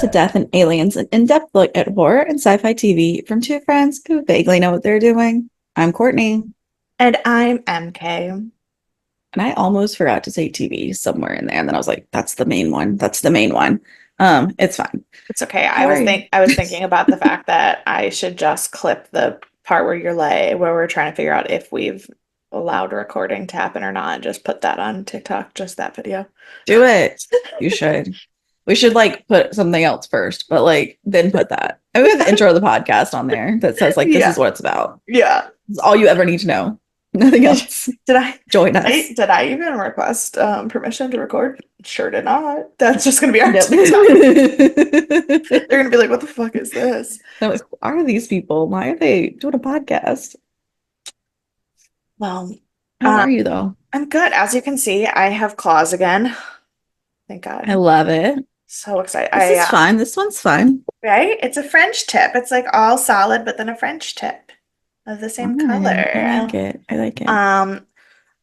to Death and Aliens, an in-depth look at horror and sci-fi TV from two friends who vaguely know what they're doing. I'm Courtney, And I'm MK. and I almost forgot to say TV somewhere in there, and then I was like, "That's the main one. That's the main one." It's fine. It's okay. How are you? I was thinking about the fact that I should just clip the part where where we're trying to figure out if we've allowed recording to happen or not, and just put that on TikTok, just that video. Do it. You should. We should like put something else first, but like then put that. And we have the intro of the podcast on there that says like this Yeah. is what it's about. Yeah. It's all you ever need to know. Nothing else. Did I Join us. did I even request permission to record? Sure did not. That's just gonna be our Yep. TikTok. They're gonna be like, what the fuck is this? I was, who are these people? Why are they doing a podcast? Well, How are you though? I'm good. As you can see, I have claws again. Thank God. I love it. So excited. This is fine. This one's fine. Right? It's a French tip. It's like all solid, but then a French tip of the same color. I like it. I like it.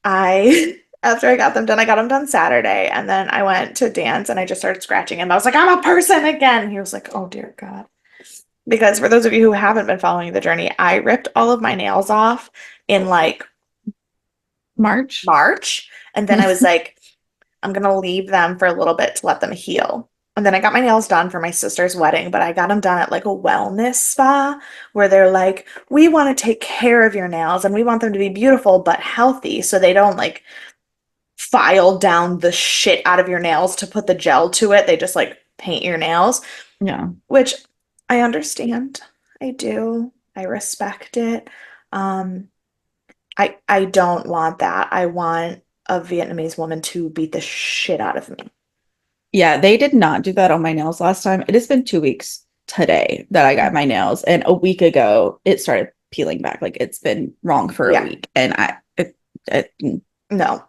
I after I got them done Saturday, and then I went to dance and I just started scratching him. I was like, I'm a person again. He was like, oh dear God. Because for those of you who haven't been following the journey, I ripped all of my nails off in like March. and then I was like, I'm gonna leave them for a little bit to let them heal. And then I got my nails done for my sister's wedding, but I got them done at like a wellness spa where they're like, we want to take care of your nails and we want them to be beautiful but healthy so they don't like file down the shit out of your nails to put the gel to it. They just like paint your nails, Yeah. which I understand. I do. I respect it. I don't want that. I want a Vietnamese woman to beat the shit out of me. Yeah, they did not do that on my nails last time. It has been 2 weeks today that I got my nails, and a week ago it started peeling back. Like it's been wrong for a week, and no.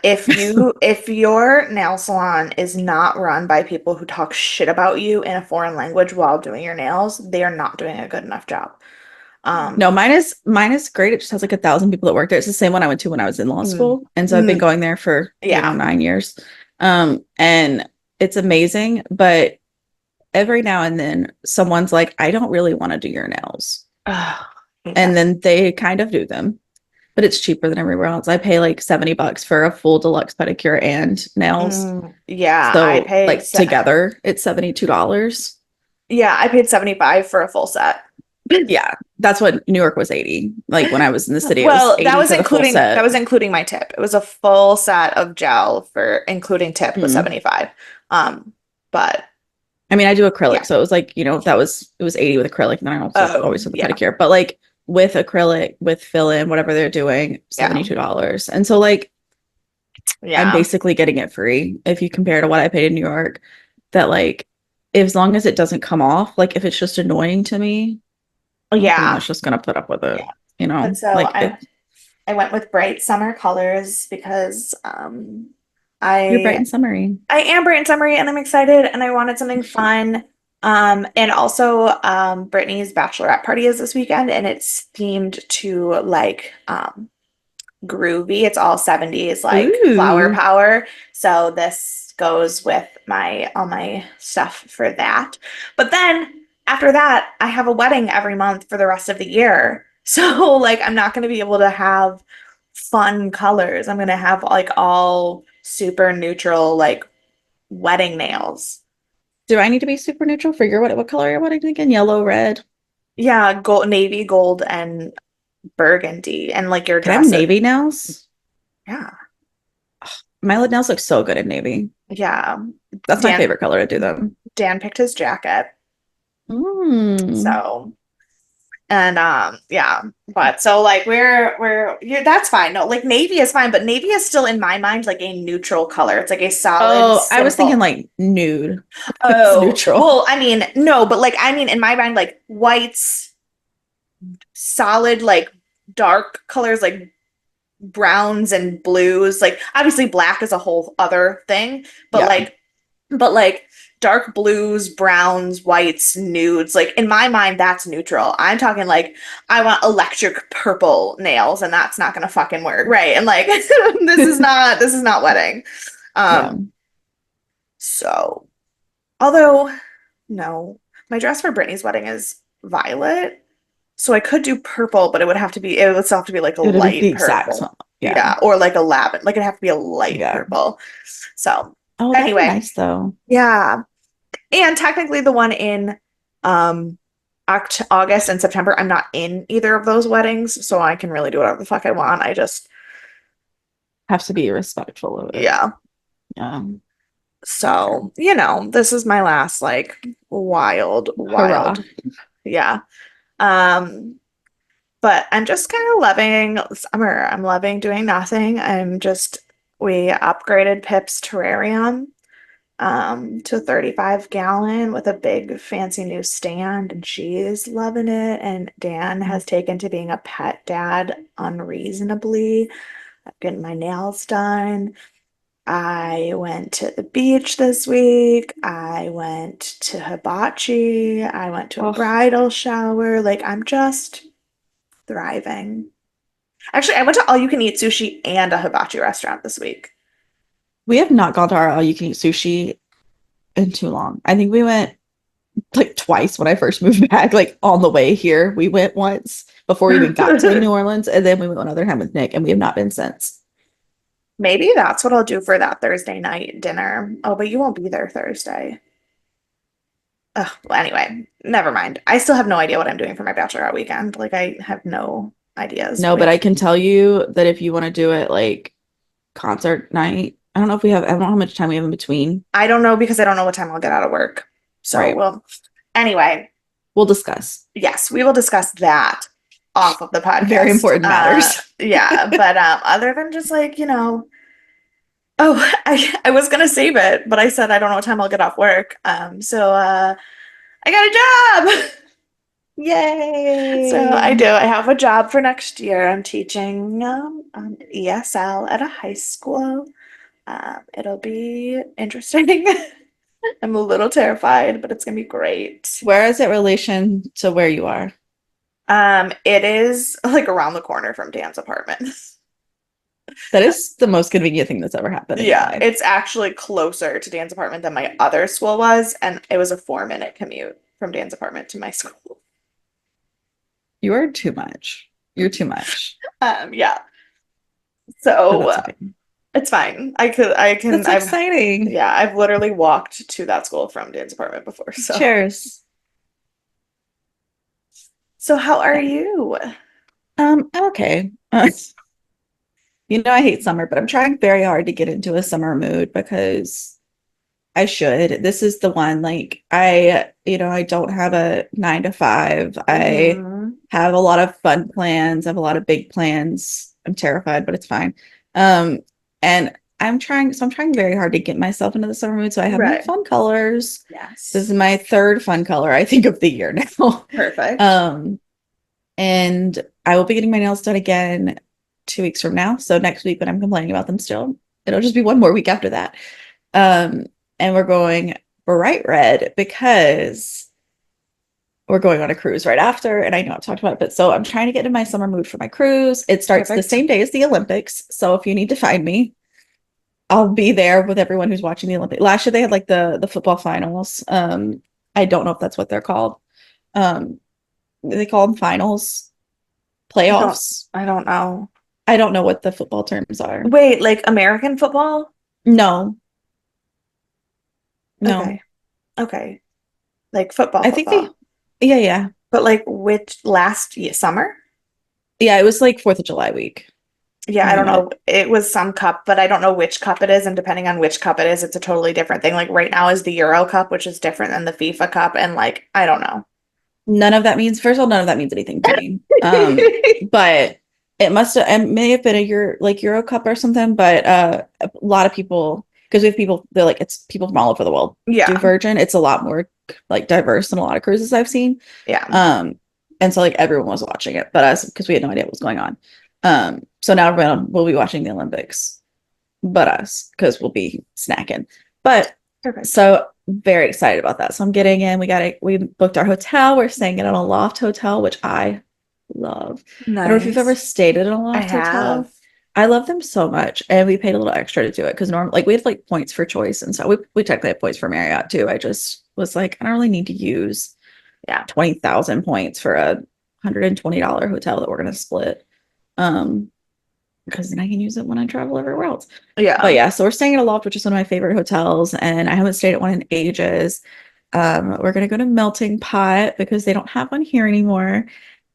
If your nail salon is not run by people who talk shit about you in a foreign language while doing your nails, they are not doing a good enough job. No, mine is great. It just has like 1,000 people that work there. It's the same one I went to when I was in law school, and so I've been going there for 9 years. And it's amazing, but every now and then someone's like, I don't really want to do your nails. And then they kind of do them, but it's cheaper than everywhere else. I pay like $70 for a full deluxe pedicure and nails. Yeah, so I paid like together it's $72. Yeah, I paid 75 for a full set. Yeah, that's what New York was 80. Like when I was in the city, well, it was 80 that was including my tip. It was a full set of gel for including tip was 75. But I mean, I do acrylic, so it was like, it was 80 with acrylic, and then I also always with the pedicure. But like with acrylic, with fill-in, whatever they're doing, $72. And so like I'm basically getting it free if you compare to what I paid in New York. That like as long as it doesn't come off, like if it's just annoying to me, I'm just gonna put up with it. And so like I went with bright summer colors because you're bright and summery. I am bright and summery, and I'm excited, and I wanted something fun. And also Brittany's bachelorette party is this weekend, and it's themed to like groovy. It's all 70s like flower power. So this goes with all my stuff for that. But then after that, I have a wedding every month for the rest of the year. So like I'm not going to be able to have fun colors. I'm going to have like all super neutral like wedding nails. Do I need to be super neutral for your what color are your wedding again? Yellow, red? Yeah, gold, navy, gold, and burgundy. And like your dress. Can I have navy nails? Yeah. My nails look so good in navy. Yeah. That's my favorite color to do them. Dan picked his jacket. So, and but so like that's fine. No, like navy is fine, but navy is still in my mind like a neutral color. It's like a solid. I was thinking like nude. Oh, neutral. Well, I mean, no, but like I mean in my mind like whites, solid like dark colors like browns and blues. Like obviously black is a whole other thing, but like dark blues, browns, whites, nudes. Like in my mind, that's neutral. I'm talking like I want electric purple nails, and that's not gonna fucking work, right? And like this is not wedding. So, although No. My dress for Brittany's wedding is violet. So I could do purple, but it would still have to be like a It would be the light exact purple. one. Yeah. Yeah. Or like a lavender. Like it'd have to be a light Yeah. purple. So Oh, that'd be anyway, nice though. yeah. And technically the one in um August and September, I'm not in either of those weddings, so I can really do whatever the fuck I want. I just, Have to be respectful of it. yeah. Yeah. Okay. So, this is my last like wild, Hurrah. wild. Yeah. Um, but I'm just kind of loving summer. I'm loving doing nothing. We upgraded Pip's terrarium to a 35 gallon with a big fancy new stand, and she's loving it. And Dan has taken to being a pet dad unreasonably. I'm getting my nails done. I went to the beach this week. I went to hibachi. I went to a Oh, bridal shower. Like, I'm just thriving. Actually, I went to all you can eat sushi and a hibachi restaurant this week. we have not gone to our all you can eat sushi in too long. I think we went like twice when I first moved back, like on the way here. We went once before we even got to New Orleans, and then we went another time with Nick, and we have not been since. Maybe that's what I'll do for that Thursday night dinner. Oh, but you won't be there Thursday. Oh, well, anyway, never mind. I still have no idea what I'm doing for my bachelorette weekend. Like, I have no ideas. No, but I can tell you that if you want to do it like concert night, I don't know how much time we have in between. I don't know because I don't know what time I'll get out of work. So, Right. well, anyway, We'll discuss. yes, we will discuss that off of the podcast. Very important matters. Yeah, but other than just like, oh, I was gonna save it, but I said I don't know what time I'll get off work. So I got a job. Yay. So I do. I have a job for next year. I'm teaching ESL at a high school. It'll be interesting. I'm a little terrified, but it's gonna be great. Where is it relation to where you are? It is like around the corner from Dan's apartment. That is the most convenient thing that's ever happened in my Yeah, life. it's actually closer to Dan's apartment than my other school was, and it was a 4-minute commute from Dan's apartment to my school. You are too much. You're too much. Yeah. But So that's okay. it's fine. That's exciting. Yeah, I've literally walked to that school from Dan's apartment before. So Cheers. how are Okay. you? I'm okay. I hate summer, but I'm trying very hard to get into a summer mood because I should. This is the one, like I don't have a 9 to 5. I Mhm. have a lot of fun plans. I have a lot of big plans. I'm terrified, but it's fine. And I'm trying very hard to get myself into the summer mood. So I have my Right. fun colors. Yes. This is my third fun color, I think, of the year now. Perfect. And I will be getting my nails done again 2 weeks from now. So next week, when I'm complaining about them still, it'll just be one more week after that. And we're going bright red because we're going on a cruise right after. And I know I've talked about it, but so I'm trying to get in my summer mood for my cruise. It starts the same day as the Olympics. So if you need to find me, I'll be there with everyone who's watching the Olympics. Last year they had like the football finals. I don't know if that's what they're called. They call them finals, playoffs. I don't know. I don't know what the football terms are. Wait, like American football? No. Okay. Okay. Like football, I think football. yeah. But like which last summer? Yeah, it was like 4th of July week. Yeah, I don't know. It was some cup, but I don't know which cup it is. And depending on which cup it is, it's a totally different thing. Like right now is the Euro Cup, which is different than the FIFA Cup. And like, I don't know. None of that means, first of all, none of that means anything to me. But it may have been a Euro Cup or something, but a lot of people, because we have people, it's people from all over the world do Yeah. Virgin. It's a lot more like diverse than a lot of cruises I've seen. Yeah. And so like everyone was watching it, but us, because we had no idea what was going on. So now we'll be watching the Olympics, but us, because we'll be snacking. But Perfect. so very excited about that. So I'm getting in. We booked our hotel. We're staying in a loft hotel, which I love. I don't know if you've ever stayed in a loft hotel. I love them so much, and we paid a little extra to do it because normally, like, we have like points for choice, and so we technically have points for Marriott too. I just was like, I don't really need to use 20,000 points for a $120 hotel that we're going to split. Because then I can use it when I travel everywhere else. Yeah. But yeah, so we're staying at a loft, which is one of my favorite hotels, and I haven't stayed at one in ages. We're gonna go to Melting Pot because they don't have one here anymore.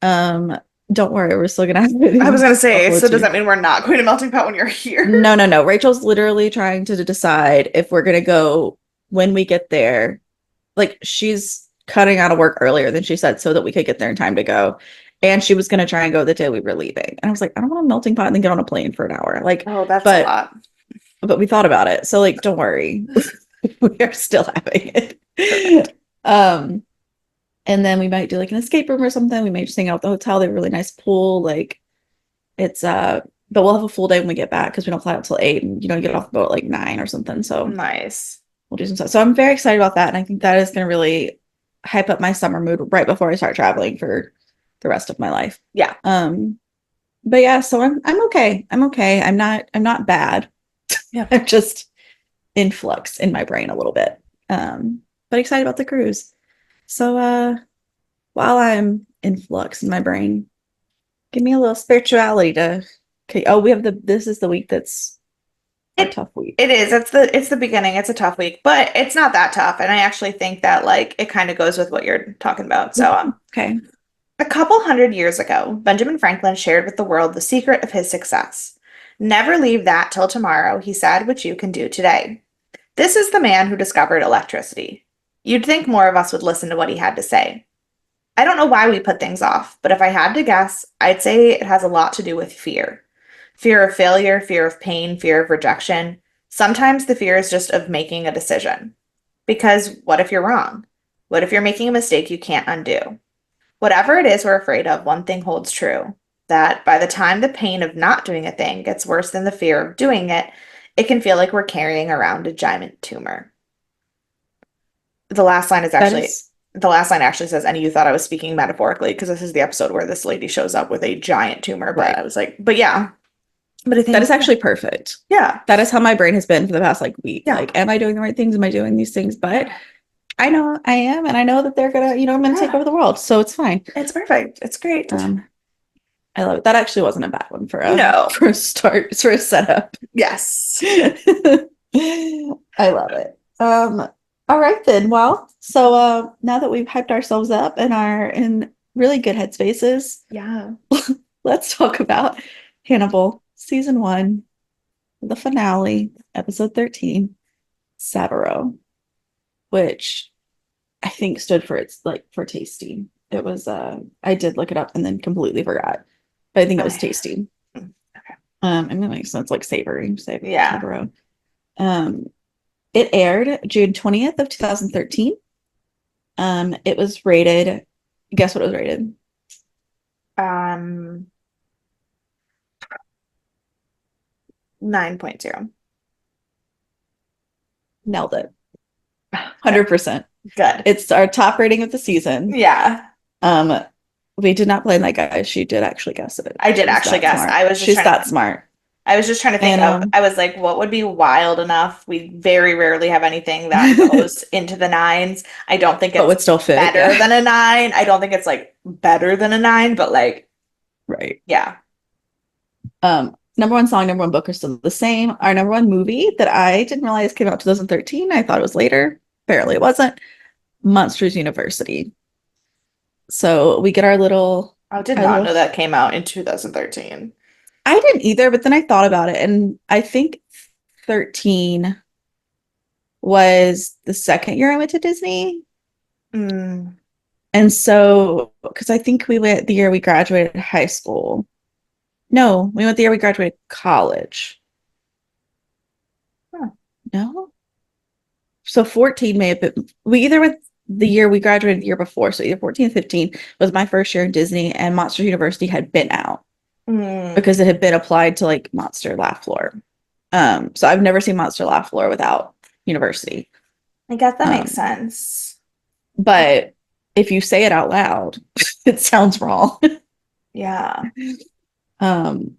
Don't worry, we're still gonna have it. I was gonna say, so does too. that mean we're not going to Melting Pot when you're here? No. Rachel's literally trying to decide if we're gonna go when we get there. Like she's cutting out of work earlier than she said so that we could get there in time to go. And she was gonna try and go the day we were leaving. And I was like, I don't want a melting pot and then get on a plane for an hour. Like, oh, that's a lot. But we thought about it. So like, don't worry. We are still having it. And then we might do like an escape room or something. We may just hang out at the hotel. They have a really nice pool. Like it's but we'll have a full day when we get back because we don't fly out till 8 and get off the boat at like 9 or something. So nice. We'll do some stuff. So I'm very excited about that. And I think that is gonna really hype up my summer mood right before I start traveling for the rest of my life. Yeah. But yeah, so I'm okay. I'm okay. I'm not bad. Yeah. I'm just in flux in my brain a little bit. But excited about the cruise. So while I'm in flux in my brain, give me a little spirituality to okay. Oh, this is the week that's a tough week. It is. It's the beginning. It's a tough week, but it's not that tough. And I actually think that like it kind of goes with what you're talking about. So okay. A couple hundred years ago, Benjamin Franklin shared with the world the secret of his success. Never leave that till tomorrow, he said, which you can do today. This is the man who discovered electricity. You'd think more of us would listen to what he had to say. I don't know why we put things off, but if I had to guess, I'd say it has a lot to do with fear. Fear of failure, fear of pain, fear of rejection. Sometimes the fear is just of making a decision. Because what if you're wrong? What if you're making a mistake you can't undo? Whatever it is we're afraid of, one thing holds true, that by the time the pain of not doing a thing gets worse than the fear of doing it, it can feel like we're carrying around a giant tumor. The last line actually says, and you thought I was speaking metaphorically because this is the episode where this lady shows up with a giant tumor. But right. I was like, but yeah. But I think that is actually perfect. Yeah. That is how my brain has been for the past like week. Yeah. Like, am I doing the right things? Am I doing these things? But I know I am, and I know that they're gonna, I'm gonna take over the world. So it's fine. It's perfect. It's great. I love it. That actually wasn't a bad one for a start, for a setup. Yes. I love it. All right then. Well, so now that we've hyped ourselves up and are in really good headspaces, let's talk about Hannibal season 1, the finale, episode 13, Saburo, which I think stood for for tasty. It was I did look it up and then completely forgot, but I think it was tasty. Okay. I mean, it makes sense, like savory. Saburo. It aired June 20th of 2013. It was rated. Guess what it was rated? 9.0. Nailed it. 100%. Good. It's our top rating of the season. Yeah. We did not blame that guy. She did actually guess it. I did actually guess. Smart. She's that smart. I was just trying to think I was like, what would be wild enough? We very rarely have anything that goes into the 9s. I don't think it's would still fit, better than a 9. I don't think it's like better than a 9, but like, right. Yeah. Number 1 song, number 1 book are still the same. Our number 1 movie that I didn't realize came out 2013. I thought it was later. Apparently it wasn't. Monsters University. So we get our little. I did not know that came out in 2013. I didn't either, but then I thought about it, and I think 13 was the second year I went to Disney. And so, because I think we went the year we graduated high school. No, we went the year we graduated college. Huh. No? So 14 may have been, we either went the year we graduated the year before. So either 14 or 15 was my first year in Disney, and Monster University had been out because it had been applied to like Monster Laugh Floor. So I've never seen Monster Laugh Floor without University. I guess that makes sense. But if you say it out loud, it sounds wrong. Yeah. On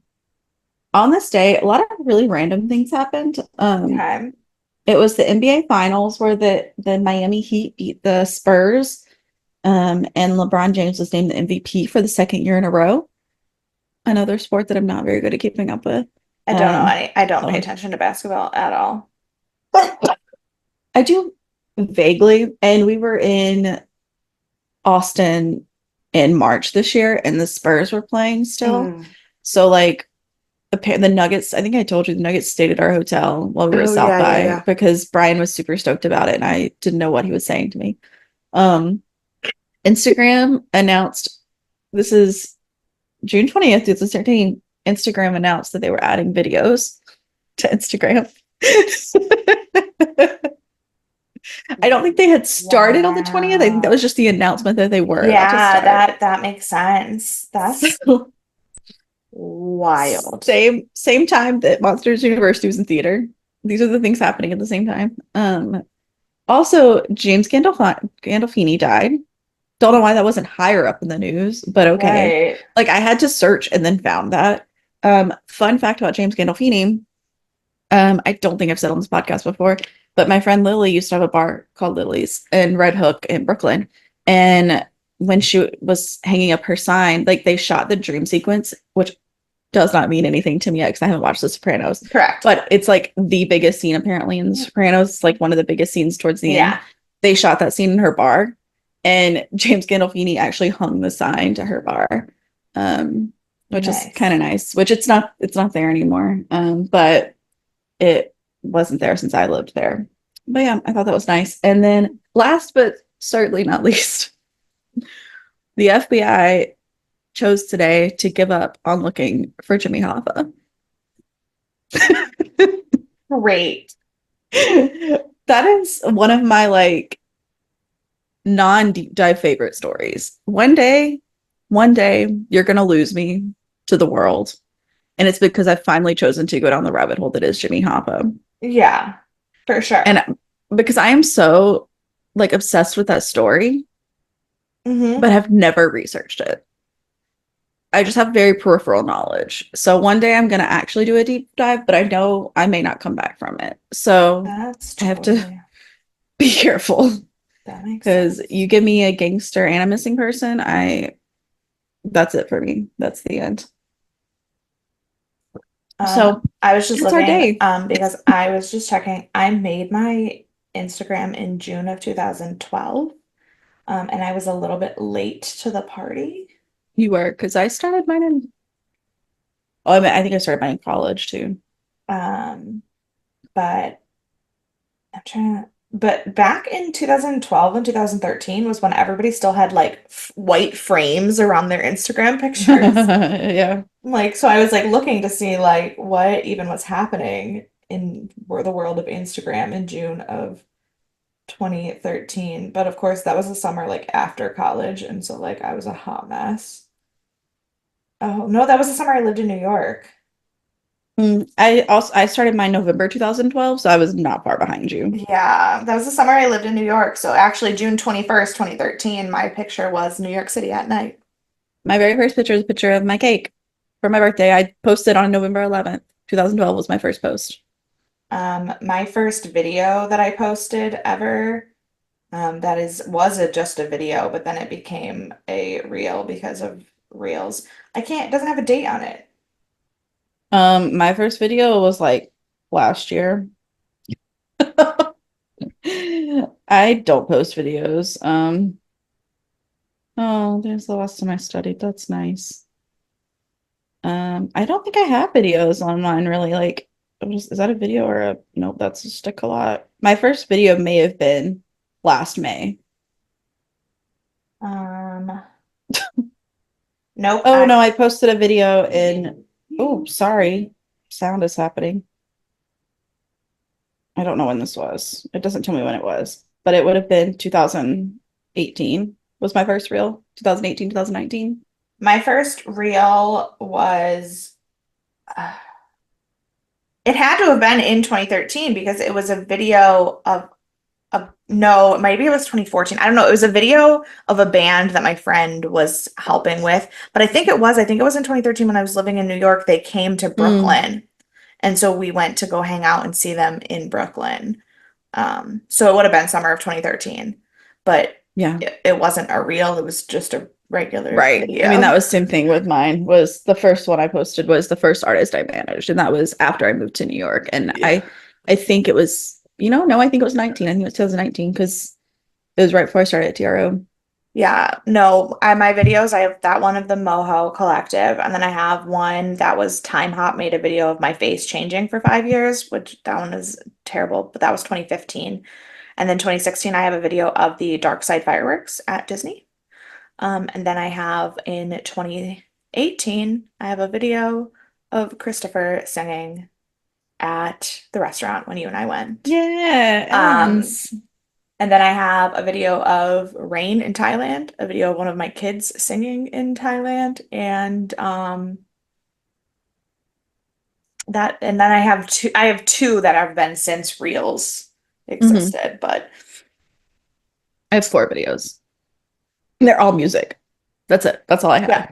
this day, a lot of really random things happened. Okay. It was the NBA Finals where the Miami Heat beat the Spurs, and LeBron James was named the MVP for the second year in a row. Another sport that I'm not very good at keeping up with. I don't know Um, any. I don't pay so attention to basketball at all. I do vaguely, and we were in Austin in March this year, and the Spurs were playing still. Mm. So like the Nuggets, I think I told you the Nuggets stayed at our hotel while we were at Oh South yeah, yeah, by yeah. because Brian was super stoked about it, and I didn't know what he was saying to me. Um, Instagram announced this is June 20th, 2013. Instagram announced that they were adding videos to Instagram. I don't think they had started on the 20th. I think that was Wow. just the announcement that they were about to Yeah, start. that makes sense. That's So wild. same time that Monsters University was in theater. These are the things happening at the same time. Also, James Gandolfini died. Don't know why that wasn't higher up in the news, but okay. Right. Like I had to search and then found that. Fun fact about James Gandolfini. I don't think I've said on this podcast before, but my friend Lily used to have a bar called Lily's in Red Hook in Brooklyn. And when she was hanging up her sign, like they shot the dream sequence, which does not mean anything to me yet because I haven't watched The Sopranos. Correct. But it's like the biggest scene apparently in The Sopranos. It's like one of the biggest scenes towards the end. Yeah. They shot that scene in her bar, and James Gandolfini actually hung the sign to her bar, which is kind of nice. Which it's not there anymore, but it wasn't there since I lived there. But yeah, I thought that was nice. And then last but certainly not least, the FBI chose today to give up on looking for Jimmy Hoffa. Great. That is one of my like non-deep dive favorite stories. One day you're gonna lose me to the world. And it's because I've finally chosen to go down the rabbit hole that is Jimmy Hoffa. Yeah, for sure. And because I am so like obsessed with that story, but have never researched it. I just have very peripheral knowledge. So one day I'm going to actually do a deep dive, but I know I may not come back from it. So That's I have to be careful that makes because sense. you give me a gangster and a missing person, that's it for me. That's the end. So I was just that's our looking day. because I was just checking. I made my Instagram in June of 2012. And I was a little bit late to the party. You were because I started mine in. Oh, I think I started mine in college too. But I'm trying to, but back in 2012 and 2013 was when everybody still had like white frames around their Instagram pictures. Yeah. Like, so I was like looking to see like what even was happening in the world of Instagram in June of 2013. But of course, that was the summer like after college. And so like I was a hot mess. Oh, no, that was the summer I lived in New York. I started mine November 2012, so I was not far behind you. Yeah, that was the summer I lived in New York. So actually, June 21st, 2013, my picture was New York City at night. My very first picture is a picture of my cake for my birthday. I posted on November 11th, 2012 was my first post. My first video that I posted ever, was just a video, but then it became a reel because of reels. It doesn't have a date on it. My first video was like last year. I don't post videos. Oh, there's the last time I studied. That's nice. I don't think I have videos on mine really. Like, is that a video or a nope? That's just a collage. My first video may have been last May. Um, nope. Oh no, I posted a video in. Oh, sorry. Sound is happening. I don't know when this was. It doesn't tell me when it was, but it would have been 2018 was my first reel. 2018, 2019. My first reel was, it had to have been in 2013 because it was a video of no, maybe it was 2014. I don't know. It was a video of a band that my friend was helping with, but I think it was in 2013 when I was living in New York. They came to Brooklyn. And so we went to go hang out and see them in Brooklyn. So it would have been summer of 2013, but Yeah. it wasn't a reel. It was just a regular video. I mean, that was the same thing with mine. Was the first one I posted was the first artist I managed, and that was after I moved to New York. And I think it was, no, I think it was 19. I think it was 2019 because it was right before I started at TRO. Yeah, no, my videos, I have that one of the Moho Collective, and then I have one that was Time Hop made a video of my face changing for 5 years, which that one is terrible, but that was 2015. And then 2016, I have a video of the Dark Side fireworks at Disney. And then I have in 2018, I have a video of Christopher singing at the restaurant when you and I went. Yeah. And then I have a video of rain in Thailand, a video of one of my kids singing in Thailand, and then I have two that have been since reels existed, but I have 4 videos. They're all music. That's it. That's all I have. Yeah.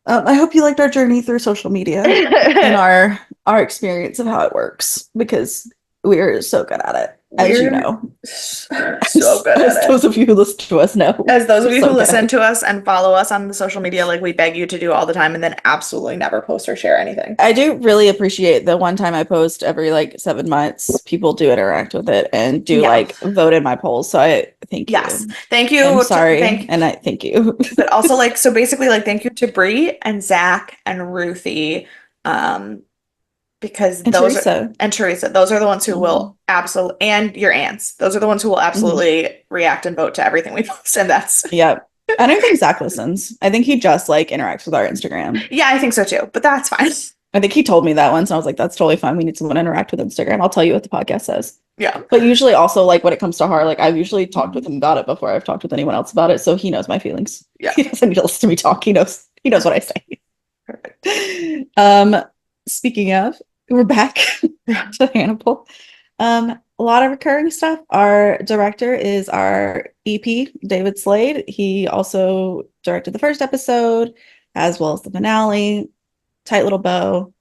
I hope you liked our journey through social media and our experience of how it works, because we're so good at it, as you know. So good at it. Those of you who listen to us know. As those of you who listen to us and follow us on the social media, like we beg you to do all the time, and then absolutely never post or share anything. I do really appreciate the one time I post every 7 months. People do interact with it and do vote in my polls. So I thank you. Yes, thank you. I'm sorry, and I thank you. But also so basically thank you to Bree and Zach and Ruthie, because Teresa, those are the ones who will absolutely, and your aunts, those are the ones who will absolutely react and vote to everything we post, and that's yep. I don't think Zach listens. I think he just interacts with our Instagram. Yeah, I think so too, but that's fine. I think he told me that once, and I was like, that's totally fine. We need someone to interact with Instagram. I'll tell you what the podcast says. Yeah. But usually also when it comes to her, I've usually talked with him about it before I've talked with anyone else about it. So he knows my feelings. Yeah. He doesn't need to listen to me talk. He knows what I say. Perfect. Speaking of, we're back to Hannibal. A lot of recurring stuff. Our director is our EP, David Slade. He also directed the first episode as well as the finale. Tight little bow.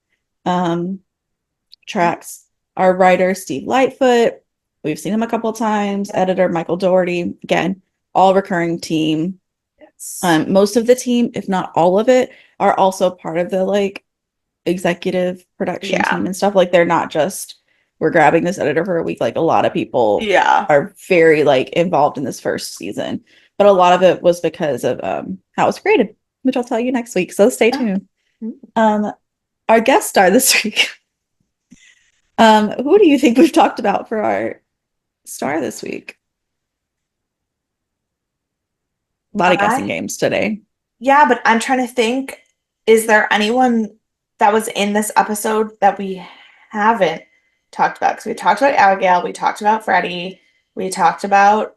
Tracks. Our writer, Steve Lightfoot. We've seen him a couple of times. Editor, Michael Doherty. Again, all recurring team. Yes. Most of the team, if not all of it, are also part of the executive production team and stuff. They're not just, we're grabbing this editor for a week. A lot of people are very involved in this first season. But a lot of it was because of how it was created, which I'll tell you next week. So stay tuned. Our guest star this week. Who do you think we've talked about for our star this week? A lot of guessing games today. Yeah, but I'm trying to think, is there anyone that was in this episode that we haven't talked about? Because we talked about Abigail, we talked about Freddie, we talked about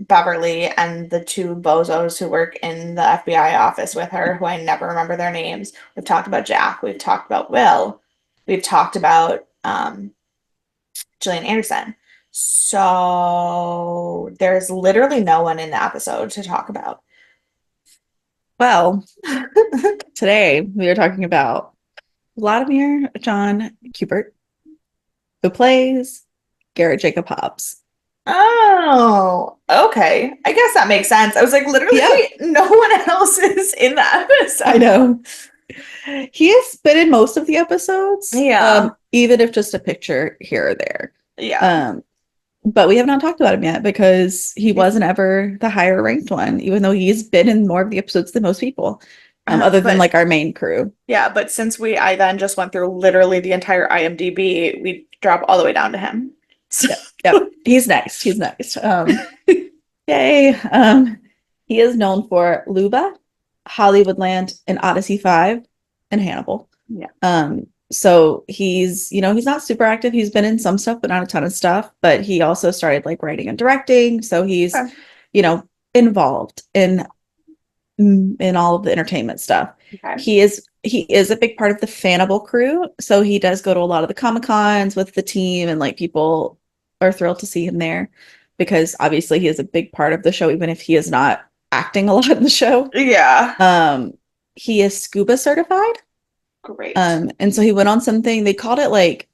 Beverly, and the 2 bozos who work in the FBI office with her, who I never remember their names. We've talked about Jack, we've talked about Will, we've talked about Gillian Anderson. So there's literally no one in the episode to talk about. Well, today we are talking about Vladimir John Kubert, who plays Garrett Jacob Hobbs. Oh, okay. I guess that makes sense. I was literally, no one else is in the episode. I know. He has been in most of the episodes. Yeah. Even if just a picture here or there. Yeah. But we have not talked about him yet because he wasn't ever the higher ranked one, even though he's been in more of the episodes than most people, other than our main crew. Yeah, but since I then just went through literally the entire IMDb, we drop all the way down to him. So. Yep. He's next. Yay. He is known for Luba, Hollywoodland, and Odyssey 5, and Hannibal. Yeah. So he's not super active. He's been in some stuff, but not a ton of stuff. But he also started writing and directing. So he's, involved in all of the entertainment stuff. Okay. He is a big part of the Hannibal crew. So he does go to a lot of the Comic-Cons with the team, and people are thrilled to see him there because obviously he is a big part of the show, even if he is not acting a lot in the show. Yeah. He is scuba certified. Great. And so he went on something, they called it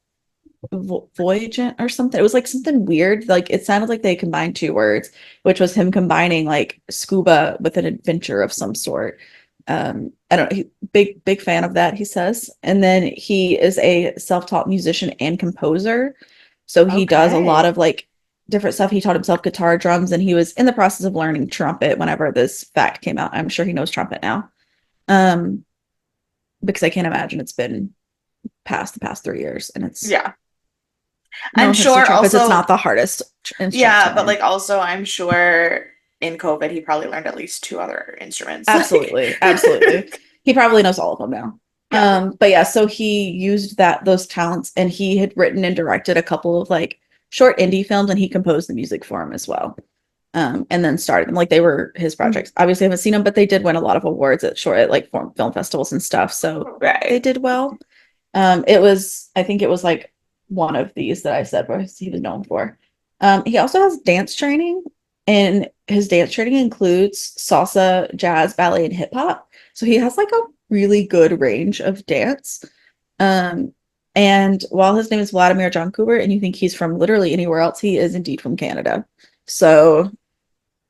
Voyagent or something. It was like something weird. Like it sounded like they combined two words, which was him combining like scuba with an adventure of some sort. I don't big fan of that, he says. And then he is a self-taught musician and composer. So he does a lot Okay. of like different stuff. He taught himself guitar, drums, and he was in the process of learning trumpet whenever this fact came out. I'm sure he knows trumpet now. Um, because I can't imagine it's been past the past 3 years and it's Yeah. no I'm offense to sure trumpets, it's also, not the hardest instrument to yeah, but learn. like also I'm sure in COVID he probably learned at least two other instruments. Like Absolutely, absolutely. He probably knows all of them now. yeah. But yeah, so he used those talents, and he had written and directed a couple of like short indie films, and he composed the music for them as well. And then started them like they were his Mhm. projects. Obviously, I haven't seen them, but they did win a lot of awards at like film festivals and stuff. So they Right. did well. It was, I think it was like one of these that I said was he was known for. He also has dance training, and his dance training includes salsa, jazz, ballet, and hip hop. So he has like a really good range of dance. Um, and while his name is Vladimir John Cooper, and you think he's from literally anywhere else, he is indeed from Canada. So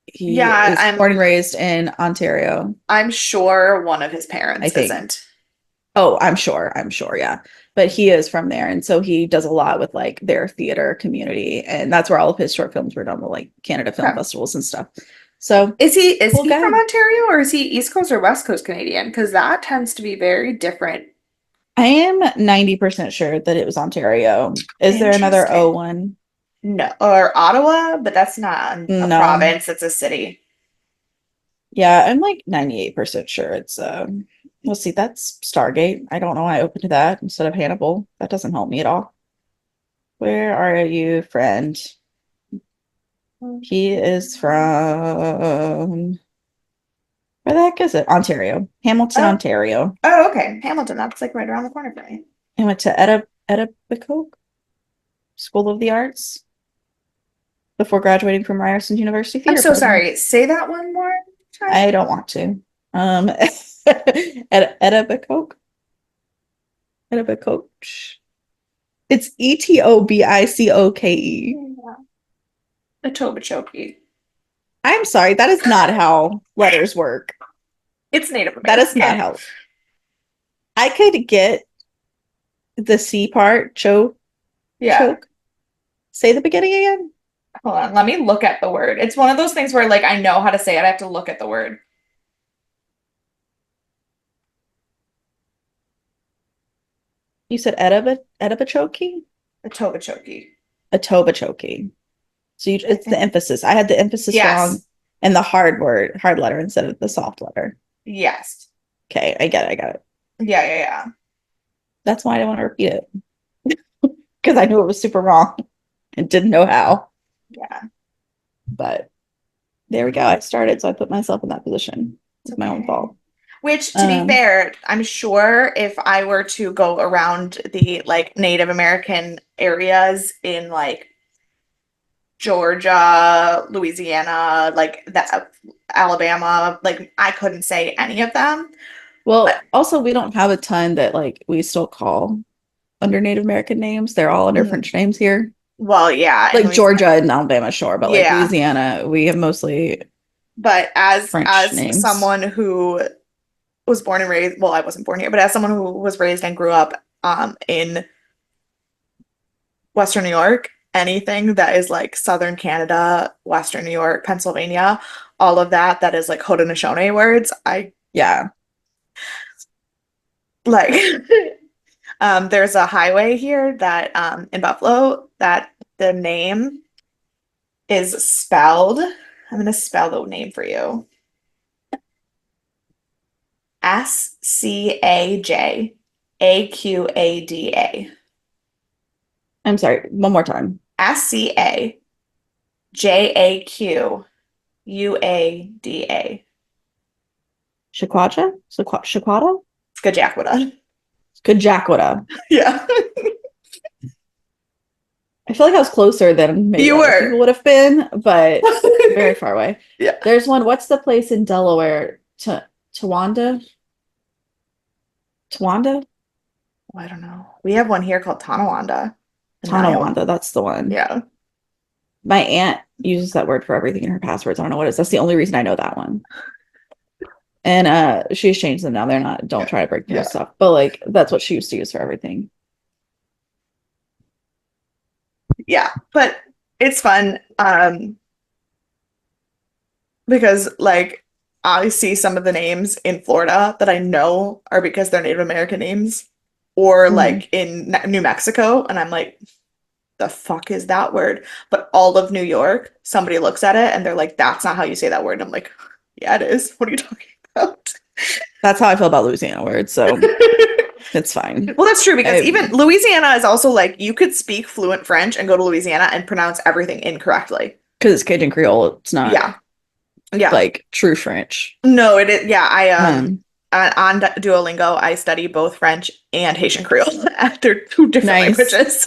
he Yeah, is born and raised in Ontario, I'm sure one of his I parents think. isn't. Oh, I'm sure, yeah. But he is from there, and so he does a lot with like their theater community, and that's where all of his short films were done with like Canada Film Okay. Festivals and stuff. So Is cool he from guy. Ontario or is he East Coast or West Coast Canadian? Because that tends to be very different. I am 90% sure that it was Ontario. Is there another O Interesting. one? No, or Ottawa, but that's not a No. province, it's a city. Yeah, I'm like 98% sure it's let's see, that's Stargate. I don't know why I opened that instead of Hannibal. That doesn't help me at all. Where are you, friend? He is from where the heck is it? Ontario. Hamilton, Oh, Ontario. oh, okay. Hamilton, that's like right around the corner for me. I went to Etobicoke School of the Arts before graduating from Ryerson University I'm Theater so Program. sorry. Say that one more time. I don't want to. Etobicoke, Etobicoke. It's Etobicoke. The Tobachoke. I'm sorry, that is not how letters work. It's Native That is not American. how. I could get the C part, Yeah. choke. Say the beginning again. Hold on. Let me look at the word. It's one of those things where like I know how to say it. I have to look at the word. You said Etobicoke? The Tobachoke. Etobicoke. So I it's the think. emphasis. I had the emphasis wrong Yes. and the hard letter instead of the soft letter. Yes. Okay, I get it. I got it. Yeah, yeah, yeah. That's why I didn't want to repeat it because I knew it was super wrong and didn't know how. Yeah. But there we go. I started, so I put myself in that position. It's It's my own okay. fault. Which, to be Um, fair, I'm sure if I were to go around the like Native American areas in like Georgia, Louisiana, like that, Alabama, like I couldn't say any of them. But well, also we don't have a ton that like we still call under Native American names. They're all under mm, French names here. well, yeah, in Like Louisiana, Georgia and Alabama, sure, but like yeah. Louisiana, we have mostly But French as names. someone who was born and raised, well, I wasn't born here, but as someone who was raised and grew up in Western New York, anything that is like Southern Canada, Western New York, Pennsylvania, all of that that is like Haudenosaunee words, I Yeah. like. There's a highway here that in Buffalo that the name is spelled. I'm gonna spell the name for you. Scajaqada. I'm sorry. One more time. Scajaqada. Shaquata? Shaquata? Skajakwada. Kajakwata. Yeah. I feel like I was closer than maybe You other were. people would have been, but very far away. Yeah. There's one. What's the place in Delaware? Tawanda? Tawanda? Oh, I don't know. We have one here called Tonawanda. Tonawanda, that's the one. Yeah. My aunt uses that word for everything in her passwords. I don't know what it is. That's the only reason I know that one. And she's changed them now. They're not, don't try to break their stuff. But like that's what she used to use for everything. Yeah, but it's fun. Because like I see some of the names in Florida that I know are because they're Native American names, or like in New Mexico, and I'm like, the fuck is that word? But all of New York, somebody looks at it and they're like, that's not how you say that word. And I'm like, yeah, it is. What are you talking about? That's how I feel about Louisiana words, so it's fine. Well, that's true because even Louisiana is also like you could speak fluent French and go to Louisiana and pronounce everything incorrectly. Because it's Cajun Creole, it's not yeah like true French. No, it is. Yeah, I on Duolingo, I study both French and Haitian Creole. They're two different languages.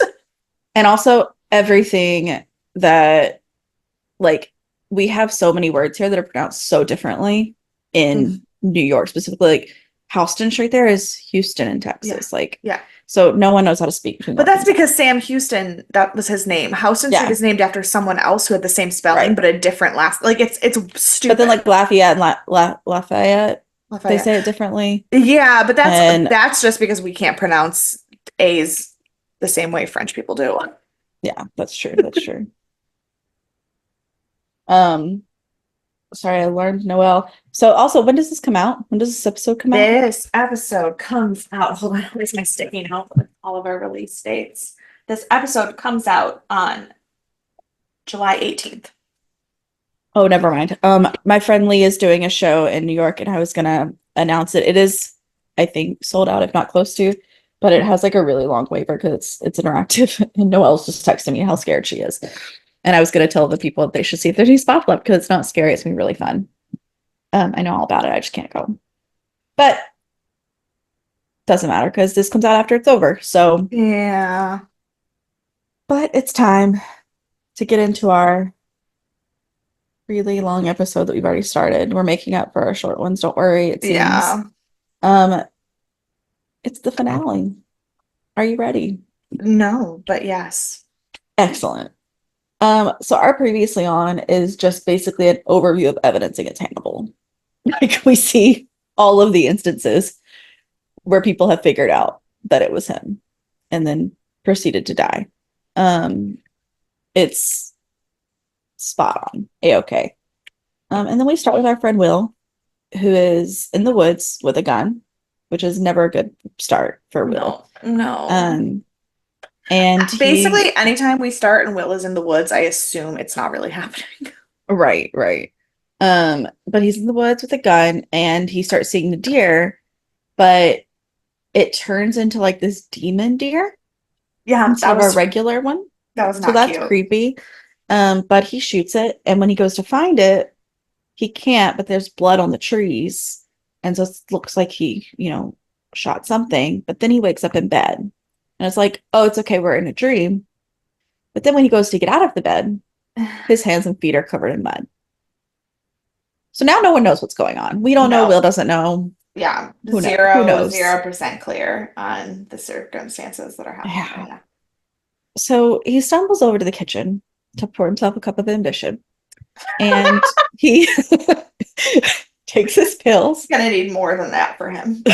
And also everything that like we have so many words here that are pronounced so differently in New York, specifically like Houston Street there is Houston in Texas. So no one knows how to speak. But that's because Sam Houston, that was his name. Houston Street is named after someone else who had the same spelling but a different last. Like it's stupid. But then like Lafayette and Lafayette, they say it differently. Yeah, but that's just because we can't pronounce A's the same way French people do. Yeah, that's true. That's true. Sorry, I learned Noel. So also, when does this come out? When does this episode come out? This episode comes out. Hold on, where's my sticky note with all of our release dates? This episode comes out on July 18th. Oh, never mind. My friend Lee is doing a show in New York, and I was gonna announce it. It is, I think, sold out, if not close to, but it has like a really long waiver because it's interactive. And Noelle's just texting me how scared she is. And I was going to tell the people they should see if there's any spots left because it's not scary. It's going to be really fun. I know all about it. I just can't go. But doesn't matter because this comes out after it's over. So yeah. But it's time to get into our really long episode that we've already started. We're making up for our short ones. Don't worry. It seems. It's the finale. Are you ready? No, but yes. Excellent. So our previously on is just basically an overview of evidence against Hannibal. Like we see all of the instances where people have figured out that it was him and then proceeded to die. It's spot on. A-okay. And then we start with our friend Will, who is in the woods with a gun, which is never a good start for Will. No. And basically, anytime we start and Will is in the woods, I assume it's not really happening. Right. But he's in the woods with a gun and he starts seeing the deer, but it turns into like this demon deer. Yeah, instead of a regular one. That was not so that's cute. Creepy. But he shoots it, and when he goes to find it, he can't, but there's blood on the trees. And so it looks like he, shot something, but then he wakes up in bed. And it's like, oh, it's okay, we're in a dream. But then when he goes to get out of the bed, his hands and feet are covered in mud. So now no one knows what's going on. We don't know. Will doesn't know. Yeah. Who knows? 0% clear on the circumstances that are happening right now. So he stumbles over to the kitchen to pour himself a cup of ambition. And he takes his pills. He's gonna need more than that for him.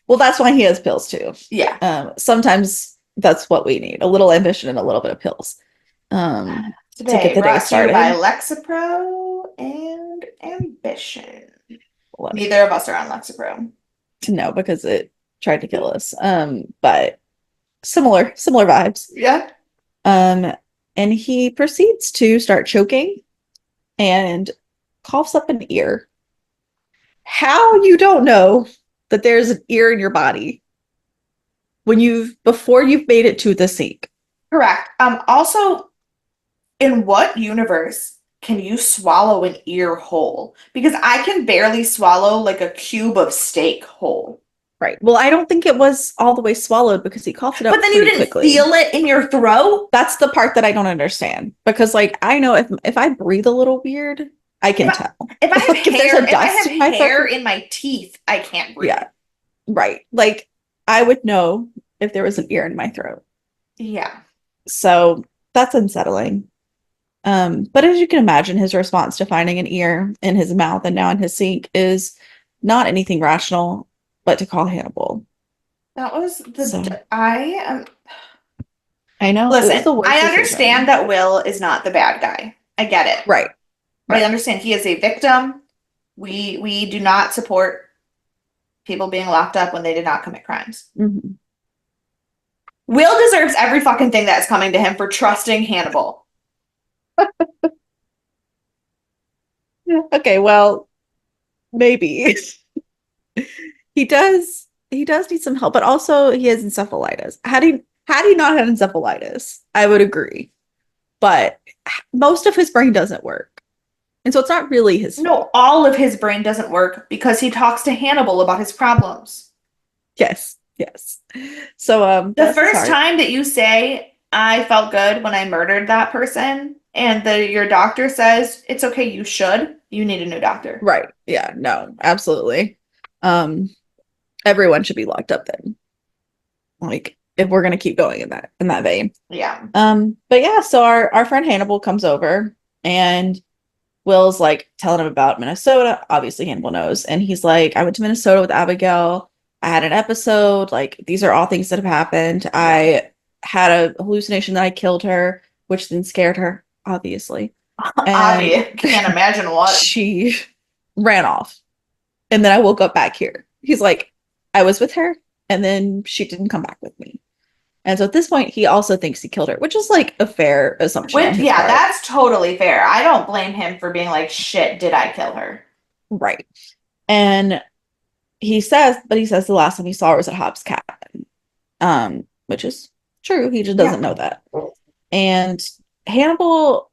Well, that's why he has pills too. Yeah. Sometimes that's what we need: a little ambition and a little bit of pills. Today, to get the day started. By Lexapro and Ambition. Neither of us are on Lexapro. No, because it tried to kill us. But similar vibes. Yeah. And he proceeds to start choking and coughs up an ear. How you don't know that there's an ear in your body before you've made it to the sink. Correct. Also, in what universe can you swallow an ear whole? Because I can barely swallow like a cube of steak whole. Right. Well, I don't think it was all the way swallowed because he coughed it up. But then you didn't feel it in your throat? That's the part that I don't understand. Because I know if I breathe a little weird, I can tell. If I have hair in my teeth, I can't breathe. Yeah. Right. I would know if there was an ear in my throat. Yeah. So that's unsettling. But as you can imagine, his response to finding an ear in his mouth and now in his sink is not anything rational, but to call Hannibal. That was So I am. I know it was Listen, the worst I understand decision. that Will is not the bad guy. I get it. Right. I Right. understand he is a victim. We do not support people being locked up when they did not commit crimes. Mhm. Will deserves every fucking thing that is coming to him for trusting Hannibal. Okay, well, maybe. He does need some help, but also he has encephalitis. Had he not had encephalitis, I would agree. But most of his brain doesn't work. And so it's not really his No, fault. all of his brain doesn't work because he talks to Hannibal about his problems. Yes, yes. So The bless his first heart. time that you say, I felt good when I murdered that person, and your doctor says, it's okay, you need a new doctor. Right. Yeah, no, absolutely. Um everyone should be locked up then. Like if we're gonna keep going in that vein. Yeah. But yeah, so our friend Hannibal comes over and Will's like telling him about Minnesota. Obviously, Hannibal knows. And he's like, I went to Minnesota with Abigail. I had an episode. Like, these are all things that have happened. Yeah. I had a hallucination that I killed her, which then scared her, obviously. And Avi, can't imagine what. she ran off. And then I woke up back here. He's like, I was with her, and then she didn't come back with me. And so at this point, he also thinks he killed her, which is like a fair assumption on Which, his yeah, part. that's totally fair. I don't blame him for being like, shit, did I kill her? Right. And he says the last time he saw her was at Hobbs Cabin, which is true. He just doesn't know that. And Hannibal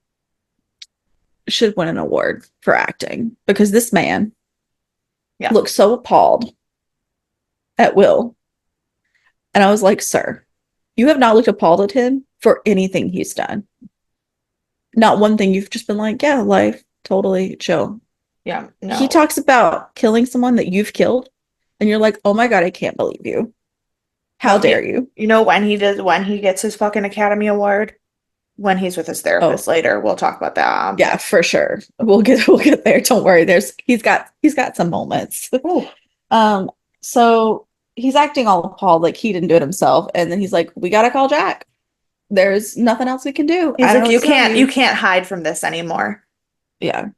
should win an award for acting because this man looks so appalled at Will. And I was like, sir, you have not looked appalled at him for anything he's done. Not one thing. You've just been like, yeah, life, totally chill. Yeah, no. He talks about killing someone that you've killed, and you're like, oh my God, I can't believe you. How dare you? You know when he gets his fucking Academy Award? When he's with his therapist later. We'll talk about that. Yeah, for sure. We'll get there. Don't worry. He's got some moments. So he's acting all appalled like he didn't do it himself. And then he's like, we gotta call Jack. There's nothing else we can do. He's like, you can't hide from this anymore. Yeah.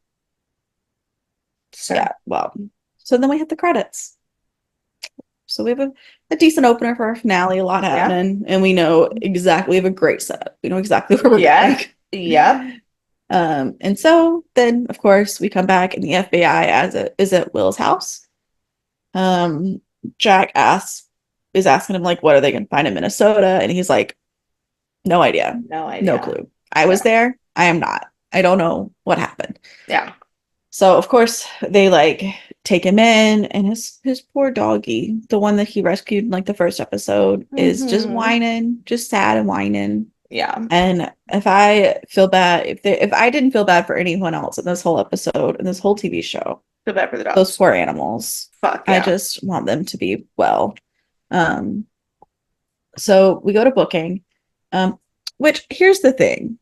So. Yeah. Well, so then we hit the credits. So we have a decent opener for our finale, a lot happening, and we have a great setup. We know exactly where we're going. Yeah. And so then of course we come back and the FBI is at Will's house. Jack is asking him like, what are they gonna find in Minnesota? And he's like, no idea. No clue. I was there. I am not. I don't know what happened. Yeah. So of course they like take him in, and his poor doggy, the one that he rescued in like the first episode, is just whining, just sad and whining. Yeah. And if I didn't feel bad for anyone else in this whole episode, in this whole TV show, feel bad for the dogs. Those poor animals. Fuck yeah. I just want them to be well. So we go to booking. Which here's the thing.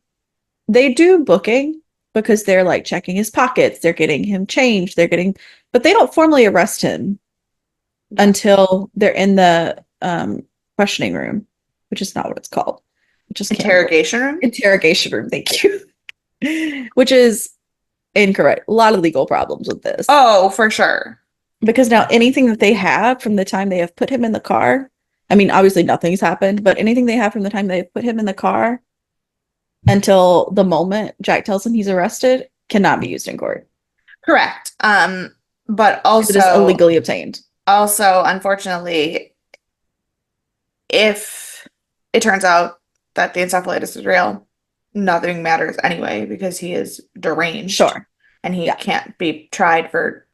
They do booking because they're like checking his pockets, they're getting him changed, but they don't formally arrest him until they're in the questioning room, which is not what it's called. Just interrogation room. Interrogation room. Thank you. Which is incorrect. A lot of legal problems with this. Oh, for sure. Because now anything that they have from the time they have put him in the car, I mean, obviously nothing's happened, but anything they have from the time they put him in the car until the moment Jack tells him he's arrested cannot be used in court. Correct. But also it is illegally obtained. Also, unfortunately, if it turns out that the encephalitis is real, nothing matters anyway because he is deranged. Sure. And he can't be tried for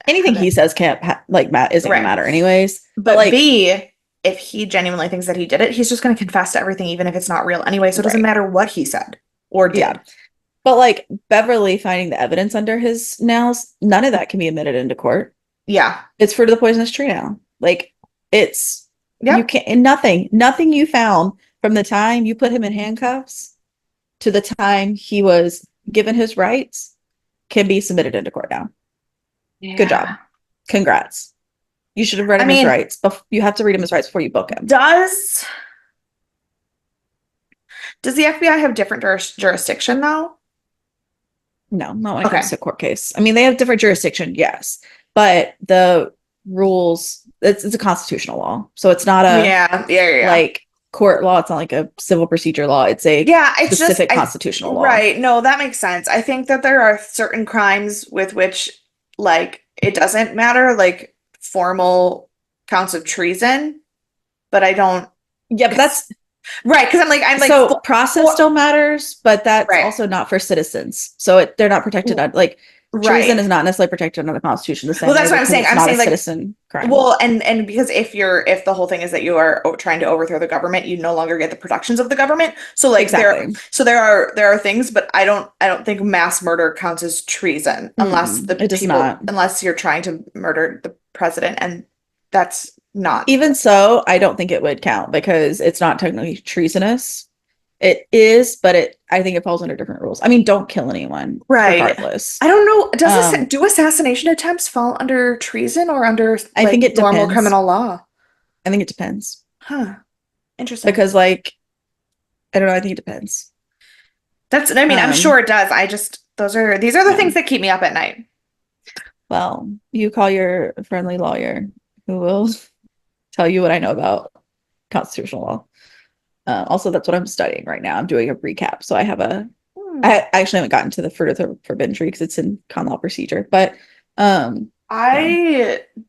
anything he says isn't gonna matter anyways. But like, B, if he genuinely thinks that he did it, he's just going to confess to everything, even if it's not real anyway. So it doesn't matter what he said or did. Yeah. But like Beverly finding the evidence under his nails, none of that can be admitted into court. Yeah. It's fruit of the poisonous tree now. Like you can't, nothing you found from the time you put him in handcuffs to the time he was given his rights can be submitted into court now. Good job. Congrats. You should have read him his rights. You have to read him his rights before you book him. Does the FBI have different jurisdiction though? No, not when it comes to a court case. I mean, they have different jurisdiction, yes, but the rules, it's a constitutional law, so it's not a like court law. It's not like a civil procedure law. It's a specific constitutional law. Right. No, that makes sense. I think that there are certain crimes with which like it doesn't matter, like formal counts of treason, but I don't. Yeah, but that's right, because I'm like so process still matters, but that's also not for citizens. So they're not protected on like treason is not necessarily protected under the Constitution. The same that's what I'm saying. I'm saying like citizen crime. Well, and because if the whole thing is that you are trying to overthrow the government, you no longer get the protections of the government. So like there are things, but I don't think mass murder counts as treason unless unless you're trying to murder the president, and that's not. Even so, I don't think it would count because it's not technically treasonous. It is, but I think it falls under different rules. I mean, don't kill anyone, regardless. I don't know. Do assassination attempts fall under treason or under I think it normal depends. criminal law? I think it depends. Huh. Interesting. Because like, I don't know. I think it depends. I'm sure it does. These are the things that keep me up at night. Well, you call your friendly lawyer who will tell you what I know about constitutional law. Also, that's what I'm studying right now. I'm doing a recap. So I actually haven't gotten to the fruit of the forbidden tree because it's in con law procedure. But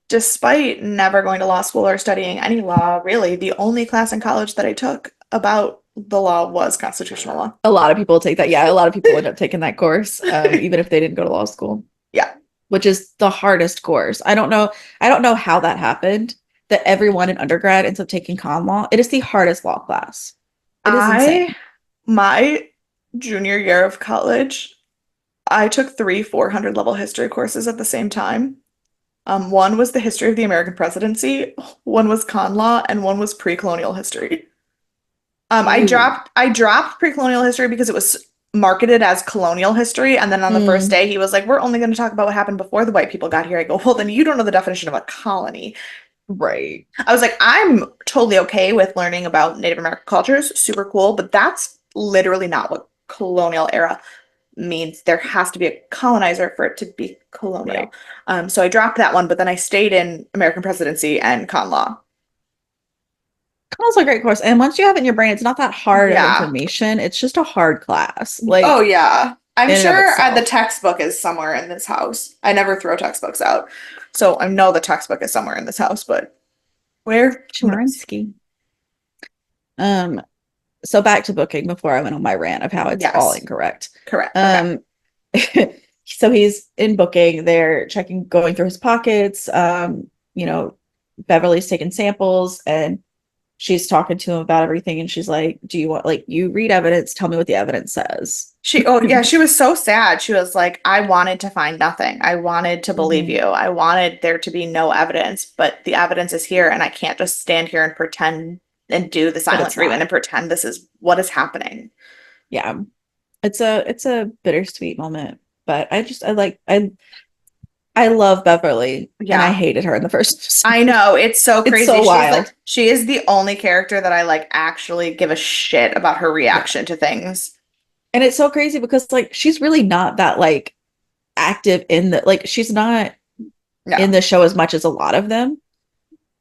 despite never going to law school or studying any law, really, the only class in college that I took about the law was constitutional law. A lot of people take that. Yeah, a lot of people end up taking that course, even if they didn't go to law school. Yeah. Which is the hardest course. I don't know how that happened, that everyone in undergrad ends up taking con law. It is the hardest law class. It is insane. My junior year of college, I took 3 400 level history courses at the same time. One was the history of the American presidency, one was con law, and one was pre-colonial history. I dropped pre-colonial history because it was marketed as colonial history, and then on the first day he was like, we're only going to talk about what happened before the white people got here. I go, well, then you don't know the definition of a colony. Right. I was like, I'm totally okay with learning about Native American cultures, super cool, but that's literally not what colonial era means. There has to be a colonizer for it to be colonial. Right. So I dropped that one, but then I stayed in American presidency and con law. Con law's a great course, and once you have it in your brain, it's not that hard of information. It's just a hard class. Like, oh yeah, I'm sure the textbook is somewhere in this house. I never throw textbooks out, so I know the textbook is somewhere in this house. But where? Chmerinsky. So back to booking before I went on my rant of how it's all incorrect. Correct. So he's in booking. They're going through his pockets. Beverly's taking samples and she's talking to him about everything. And she's like, do you want, like, you read evidence, tell me what the evidence says. She was so sad. She was like, I wanted to find nothing. I wanted to believe you. I wanted there to be no evidence, but the evidence is here and I can't just stand here and pretend and do the silent treatment and pretend this is what is happening. Yeah. It's a bittersweet moment, but I love Beverly, and I hated her in the first episode. I know, it's so crazy. It's so wild. She is the only character that I like actually give a shit about her reaction to things. And it's so crazy because like she's really not that like active in the she's not in the show as much as a lot of them,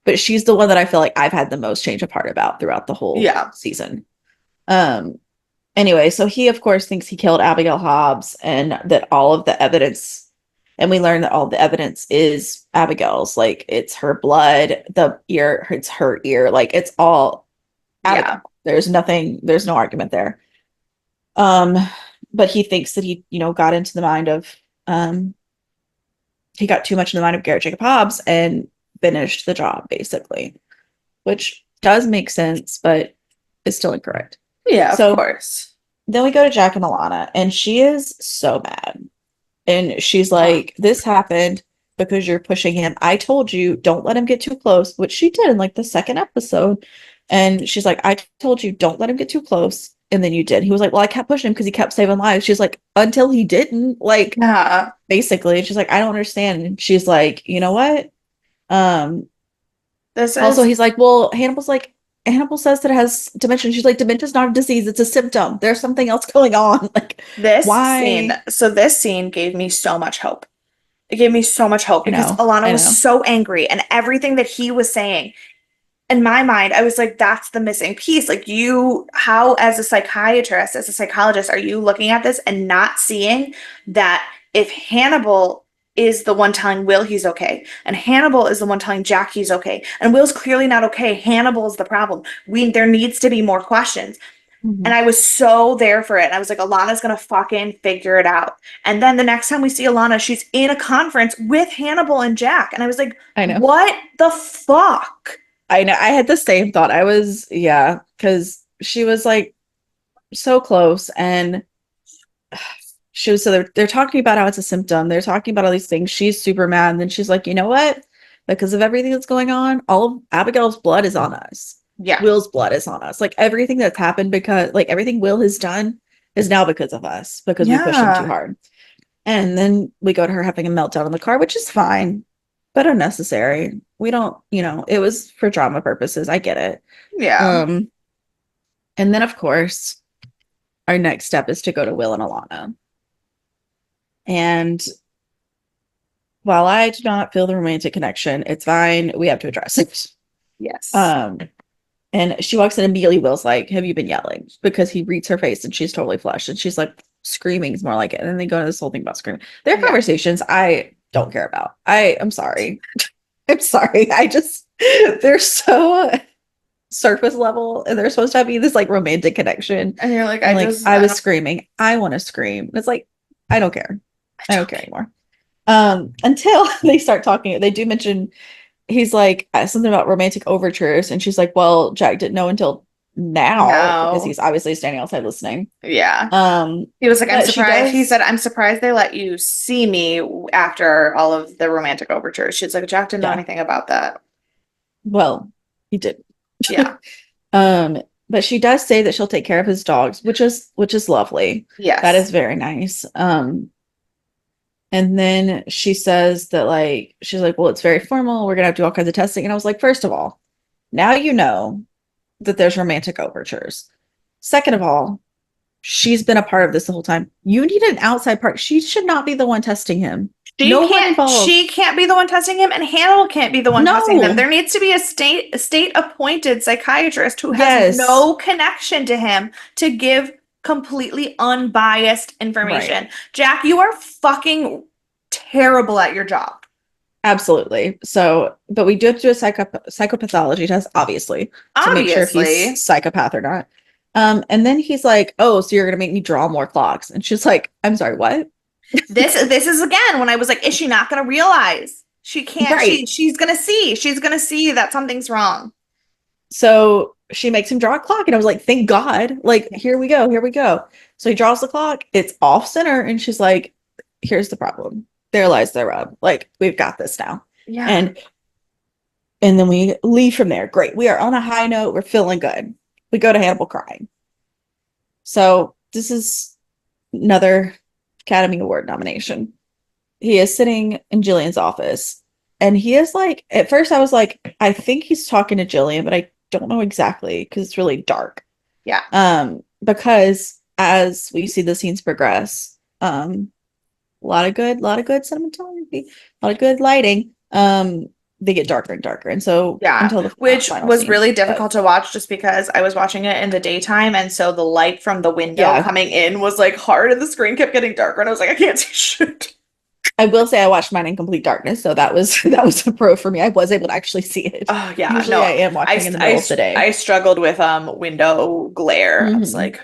but she's the one that I feel like I've had the most change of heart about throughout the whole season. Anyway, so he of course thinks he killed Abigail Hobbs and that all of the evidence. And we learn that all the evidence is Abigail's. Like, it's her blood, it's her ear. Like, it's all Abigail. There's no argument there. But he thinks that he, got into the mind of, he got too much in the mind of Garrett Jacob Hobbs and finished the job, basically. Which does make sense, but is still incorrect. Yeah, of course. Then we go to Jack and Alana, and she is so mad. And she's like, this happened because you're pushing him. I told you, don't let him get too close, which she did in like the second episode. And she's like, I told you, don't let him get too close. And then you did. He was like, well, I kept pushing him because he kept saving lives. She's like, until he didn't, like, Yeah. basically. She's like, I don't understand. And she's like, you know what? Um, This Also, is he's like, well, Hannibal's like, Hannibal says that it has dementia. She's like, dementia's not a disease, it's a symptom. There's something else going on. Like, this scene. why? So this scene gave me so much hope. It gave me so much hope because Alana I was know. so angry and everything that he was saying. In my mind, I was like, that's the missing piece. Like, how, as a psychiatrist, as a psychologist, are you looking at this and not seeing that if Hannibal is the one telling Will he's okay, and Hannibal is the one telling Jack he's okay, and Will's clearly not okay, Hannibal is the problem. There needs to be more questions. And Mhm. I was so there for it. And I was like, Alana's gonna fucking figure it out. And then the next time we see Alana, she's in a conference with Hannibal and Jack. And I was like, I know. what the fuck? I know. I had the same thought. I was, yeah, because she was like so close and she was, so they're talking about how it's a symptom. They're talking about all these things. She's super mad. And then she's like, you know what? Because of everything that's going on, all of Abigail's blood is on us. Yeah. Will's blood is on us. Like everything that's happened because like everything Will has done is now because of us, because we pushed him too Yeah. hard. And then we go to her having a meltdown in the car, which is fine, but unnecessary. We don't, it was for drama purposes. I get it. Yeah. Um, and then of course, our next step is to go to Will and Alana. And while I do not feel the romantic connection, it's fine. We have to address it. Yes. And she walks in and immediately Will's like, have you been yelling? Because he reads her face and she's totally flushed. And she's like, screaming is more like it. And then they go into this whole thing about screaming. Their conversations I don't care about. I'm sorry. I'm sorry. They're so surface level and they're supposed to be this like romantic connection. And you're like, I was screaming. I want to scream. And it's like, I don't care. I don't care anymore. Until they start talking, they do mention he's like something about romantic overtures, and she's like, "Well, Jack didn't know until now because he's obviously standing outside listening." Yeah. He was like, "I'm surprised." He does, said, "I'm surprised they let you see me after all of the romantic overtures." She's like, "Jack didn't know anything about that." Well, he did. Yeah. But she does say that she'll take care of his dogs, which is lovely. Yes. That is very nice. And then she says that like she's like, well, it's very formal. We're gonna have to do all kinds of testing. And I was like, first of all, now you know that there's romantic overtures. Second of all, she's been a part of this the whole time. You need an outside part. She should not be the one testing him. She can't be the one testing him, and Hannibal can't be the one testing them. There needs to be a state appointed psychiatrist who has no connection to him to give completely unbiased information. Right. Jack, you are fucking terrible at your job. Absolutely. So, but we do have to do a psychopathology test, obviously, to make sure if he's psychopath or not. And then he's like, "Oh, so you're gonna make me draw more clocks?" And she's like, "I'm sorry, what?" This is again when I was like, "Is she not gonna realize? She can't. Right. She's gonna see. She's gonna see that something's wrong." So she makes him draw a clock, and I was like, "Thank God!" Like, here we go, here we go. So he draws the clock. It's off center, and she's like, "Here's the problem. There lies the rub. Like, we've got this now." Yeah. And then we leave from there. Great. We are on a high note. We're feeling good. We go to Hannibal crying. So this is another Academy Award nomination. He is sitting in Jillian's office, and he is like, at first I was like, I think he's talking to Jillian, but I don't know exactly because it's really dark. Yeah. Because as we see the scenes progress, a lot of good cinematography, a lot of good lighting. They get darker and darker, and so until which was really difficult to watch just because I was watching it in the daytime, and so the light from the window coming in was like hard, and the screen kept getting darker, and I was like, I can't see shit. I will say I watched mine in complete darkness, so that was a pro for me. I was able to actually see it. Oh yeah, usually I am watching in the middle of the day. I struggled with window glare. I was like,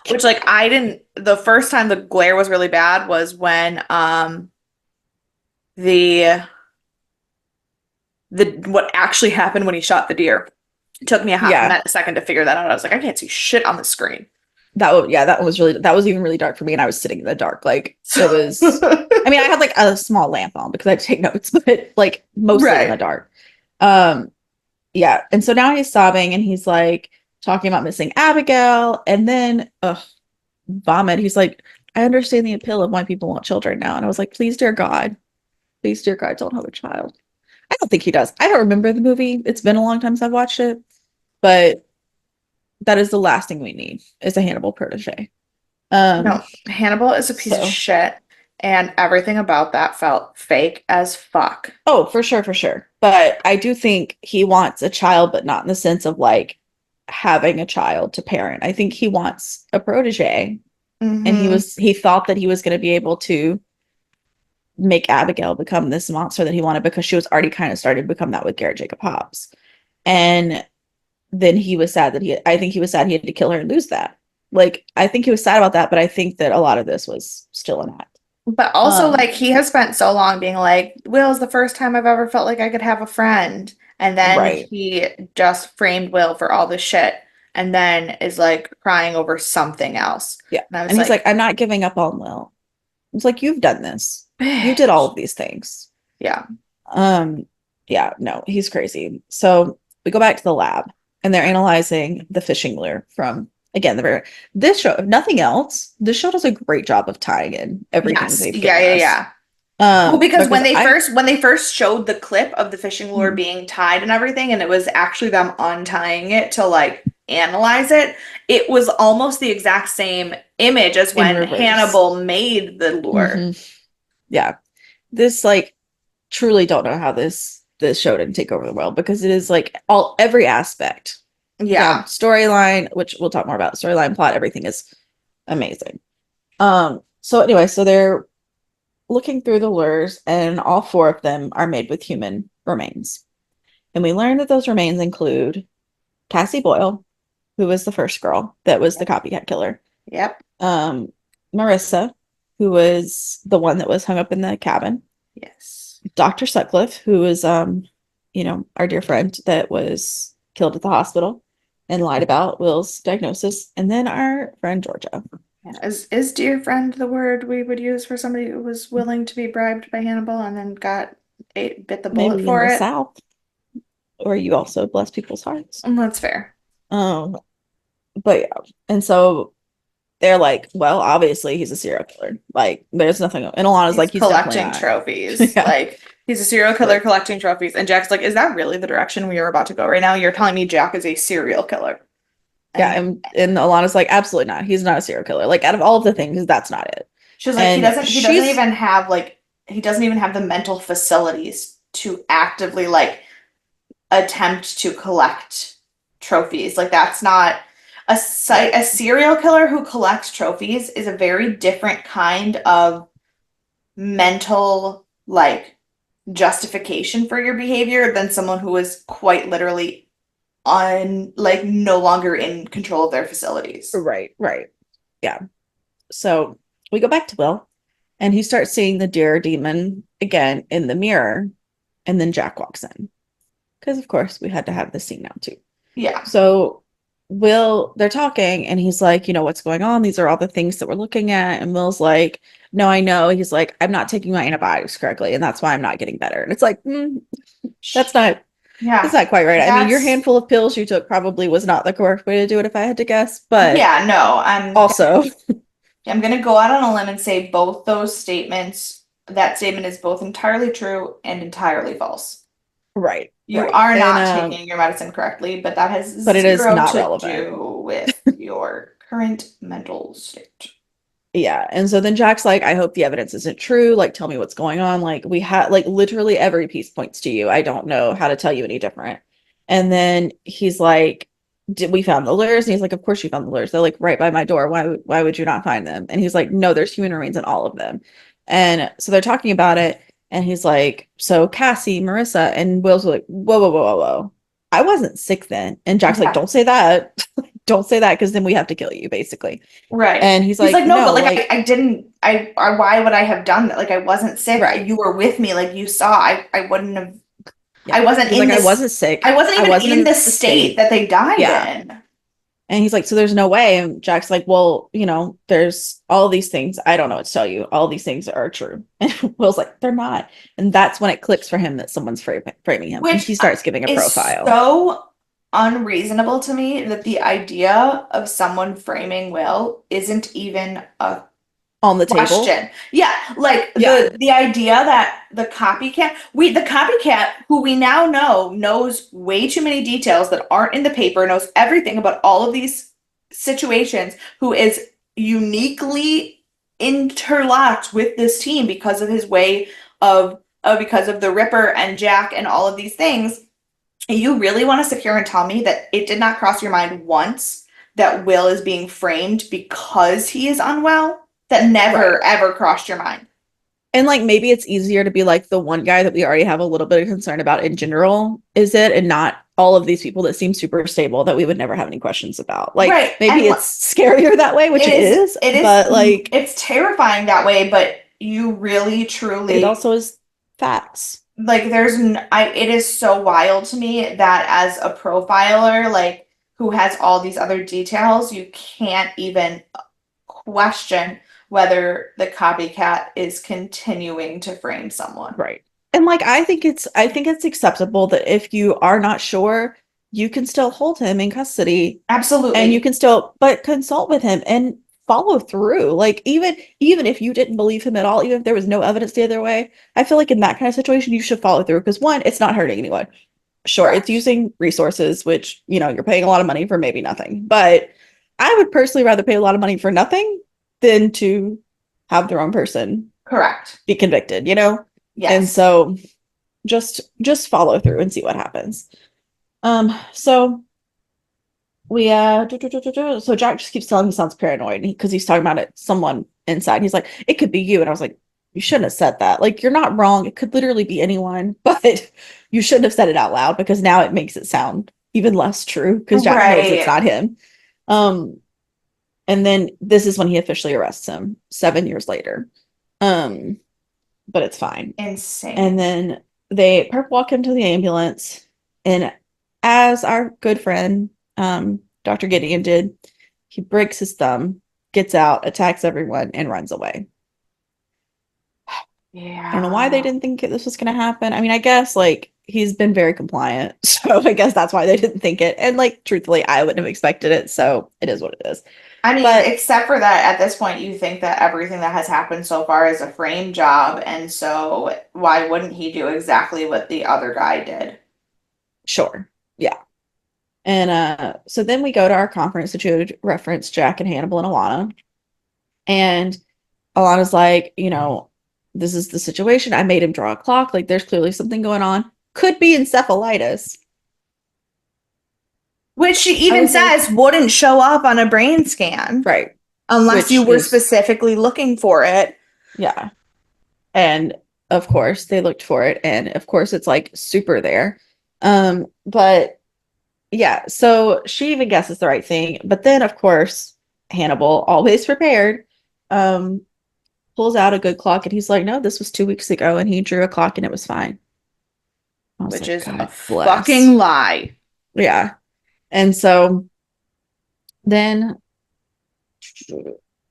which like I didn't. The first time the glare was really bad was when what actually happened when he shot the deer. It took me a second to figure that out. I was like, I can't see shit on the screen. That was even really dark for me, and I was sitting in the dark. Like it was. I mean, I had like a small lamp on because I had to take notes, but like mostly in the dark. Yeah. And so now he's sobbing and he's like talking about missing Abigail. And then, vomit. He's like, I understand the appeal of why people want children now. And I was like, please, dear God, don't have a child. I don't think he does. I don't remember the movie. It's been a long time since I've watched it, but that is the last thing we need is a Hannibal protege. No, Hannibal is a piece of So, shit, and everything about that felt fake as fuck. oh, for sure, for sure. But I do think he wants a child, but not in the sense of like having a child to parent. I think he wants a protege. And Mm-hmm. he thought that he was going to be able to make Abigail become this monster that he wanted because she was already kind of started to become that with Garrett Jacob Hobbs. And then he was sad that I think he was sad he had to kill her and lose that. Like, I think he was sad about that, but I think that a lot of this was still an act. But also, like, he has spent so long being like, Will's the first time I've ever felt like I could have a friend. And then Right. he just framed Will for all this shit and then is like crying over something else. Yeah. And I was And he's like, like, I'm not giving up on Will. It's like, you've done this. You did all bitch. of these things. Yeah. Um, yeah, no, he's crazy. So we go back to the lab and they're analyzing the fishing lure from again this show, if nothing else, this show does a great job of tying in everything Yes. they've Yeah, given yeah, us. yeah. Well, because when they I first showed the clip of the fishing lure Mhm. being tied and everything, and it was actually them untying it to like analyze it, it was almost the exact same image as In when reverse. Hannibal made the lure. Mhm. Yeah. This like truly don't know how this show didn't take over the world because it is like every aspect down Yeah. storyline, which we'll talk more about storyline plot, everything is amazing. So anyway, so they're looking through the lures, and all four of them are made with human remains. And we learned that those remains include Cassie Boyle, who was the first girl that was the Yep. copycat killer. Yep. Um, Marissa, who was the one that was hung up in the cabin. Yes. Dr. Sutcliffe, who was our dear friend that was killed at the hospital and lied about Will's diagnosis, and then our friend Georgia. Yeah. Is dear friend the word we would use for somebody who was willing to be bribed by Hannibal and then bit the bullet Maybe in for the it? South, where you also bless people's hearts. That's fair. Um, but yeah, and so they're like, well, obviously he's a serial killer. Like, there's nothing. And Alana's He's like, he's definitely collecting not. trophies. Yeah, Like he's a serial killer like collecting trophies. And Jack's like, is that really the direction we are about to go right now? You're telling me Jack is a serial killer. yeah, And and Alana's like, absolutely not. He's not a serial killer. Like, out of all of the things, that's not it. she's like, And she's he doesn't even have the mental facilities to actively like attempt to collect trophies. Like that's not a serial killer who collects trophies is a very different kind of mental like justification for your behavior than someone who is quite literally no longer in control of their facilities. right. Yeah. So we go back to Will, and he starts seeing the deer demon again in the mirror, and then Jack walks in. Because of course we had to have this scene now too. Yeah. So they're talking and he's like, what's going on? These are all the things that we're looking at. And Will's like, no, I know. He's like, I'm not taking my antibiotics correctly, and that's why I'm not getting better. And it's like, that's not Yeah. quite right. I mean, your That's handful of pills you took probably was not the correct way to do it if I had to guess, but yeah, no, also I'm gonna go out on a limb and say both those statements, that statement is both entirely true and entirely false. right. You Right. are not And taking your medicine correctly, but that has but it is zero not to relevant. do with your current mental state. Yeah. And so then Jack's like, I hope the evidence isn't true. Like, tell me what's going on. Like, we had, like, literally every piece points to you. I don't know how to tell you any different. And then he's like, did we found the lures? And he's like, of course you found the lures. They're like right by my door. Why would you not find them? And he's like, no, there's human remains in all of them. And so they're talking about it. And he's like, so Cassie, Marissa, and Will's like, whoa, whoa, whoa, whoa, whoa. I wasn't sick then. And Jack's like, Yeah. don't say that. Don't say that, because then we have to kill you, basically. Right. And he's like, no, but no, like I didn't why would I have done that? Like I wasn't sick. right. You were with me, like you saw. I wouldn't have Yeah. I wasn't He's in like, this I wasn't sick. I wasn't even wasn't in the state that they died Yeah. in. And he's like, so there's no way. And Jack's like, well, there's all these things. I don't know what to tell you. All these things are true. And Will's like, they're not. And that's when it clicks for him that someone's framing him. And Which he starts giving a is profile so unreasonable to me that the idea of someone framing Will isn't even a on the table. question. Yeah, like the idea that the copycat who we now know knows way too many details that aren't in the paper, knows everything about all of these situations, who is uniquely interlocked with this team because of his way of because of the Ripper and Jack and all of these things. You really want to sit here and tell me that it did not cross your mind once that Will is being framed because he is unwell? That never, ever crossed your mind. And like, maybe it's easier to be like the one guy that we already have a little bit of concern about in general, is it? And not all of these people that seem super stable that we would never have any questions about. Like, maybe it's scarier that way, which it is. But like, it's terrifying that way, but you really, truly. It also is facts. Like, it is so wild to me that as a profiler, like, who has all these other details, you can't even question whether the copycat is continuing to frame someone. Right. And like, I think it's acceptable that if you are not sure, you can still hold him in custody. Absolutely. And you can but consult with him and follow through. Like, even if you didn't believe him at all, even if there was no evidence the other way, I feel like in that kind of situation, you should follow through, because one, it's not hurting anyone. Sure. Correct. It's using resources, which, you're paying a lot of money for maybe nothing, but I would personally rather pay a lot of money for nothing than to have the wrong person be convicted, Yes. And so just follow through and see what happens. So we so Jack just keeps telling me he sounds paranoid because he's talking about someone inside. He's like, it could be you. And I was like, you shouldn't have said that. Like, you're not wrong. It could literally be anyone, but you shouldn't have said it out loud, because now it makes it sound even less true, because Jack knows it's not him. And then this is when he officially arrests him 7 years later. But it's fine. Insane. And then they walk him to the ambulance, and as our good friend, Dr. Gideon did, he breaks his thumb, gets out, attacks everyone, and runs away. Yeah. I don't know why they didn't think this was going to happen. I mean, I guess like he's been very compliant, so I guess that's why they didn't think it. And like, truthfully, I wouldn't have expected it. So it is what it is. I mean, except for that, at this point, you think that everything that has happened so far is a frame job. And so why wouldn't he do exactly what the other guy did? Sure. Yeah. And so then we go to our conference that you referenced, Jack and Hannibal and Alana. And Alana's like, this is the situation. I made him draw a clock. Like, there's clearly something going on. Could be encephalitis. Which she even says wouldn't show up on a brain scan. Right. Unless you were specifically looking for it. Yeah. And of course they looked for it. And of course it's like super there. But yeah, so she even guesses the right thing. But then of course, Hannibal, always prepared, pulls out a good clock, and he's like, no, this was 2 weeks ago. And he drew a clock and it was fine. Which is a fucking lie. Yeah. And so then,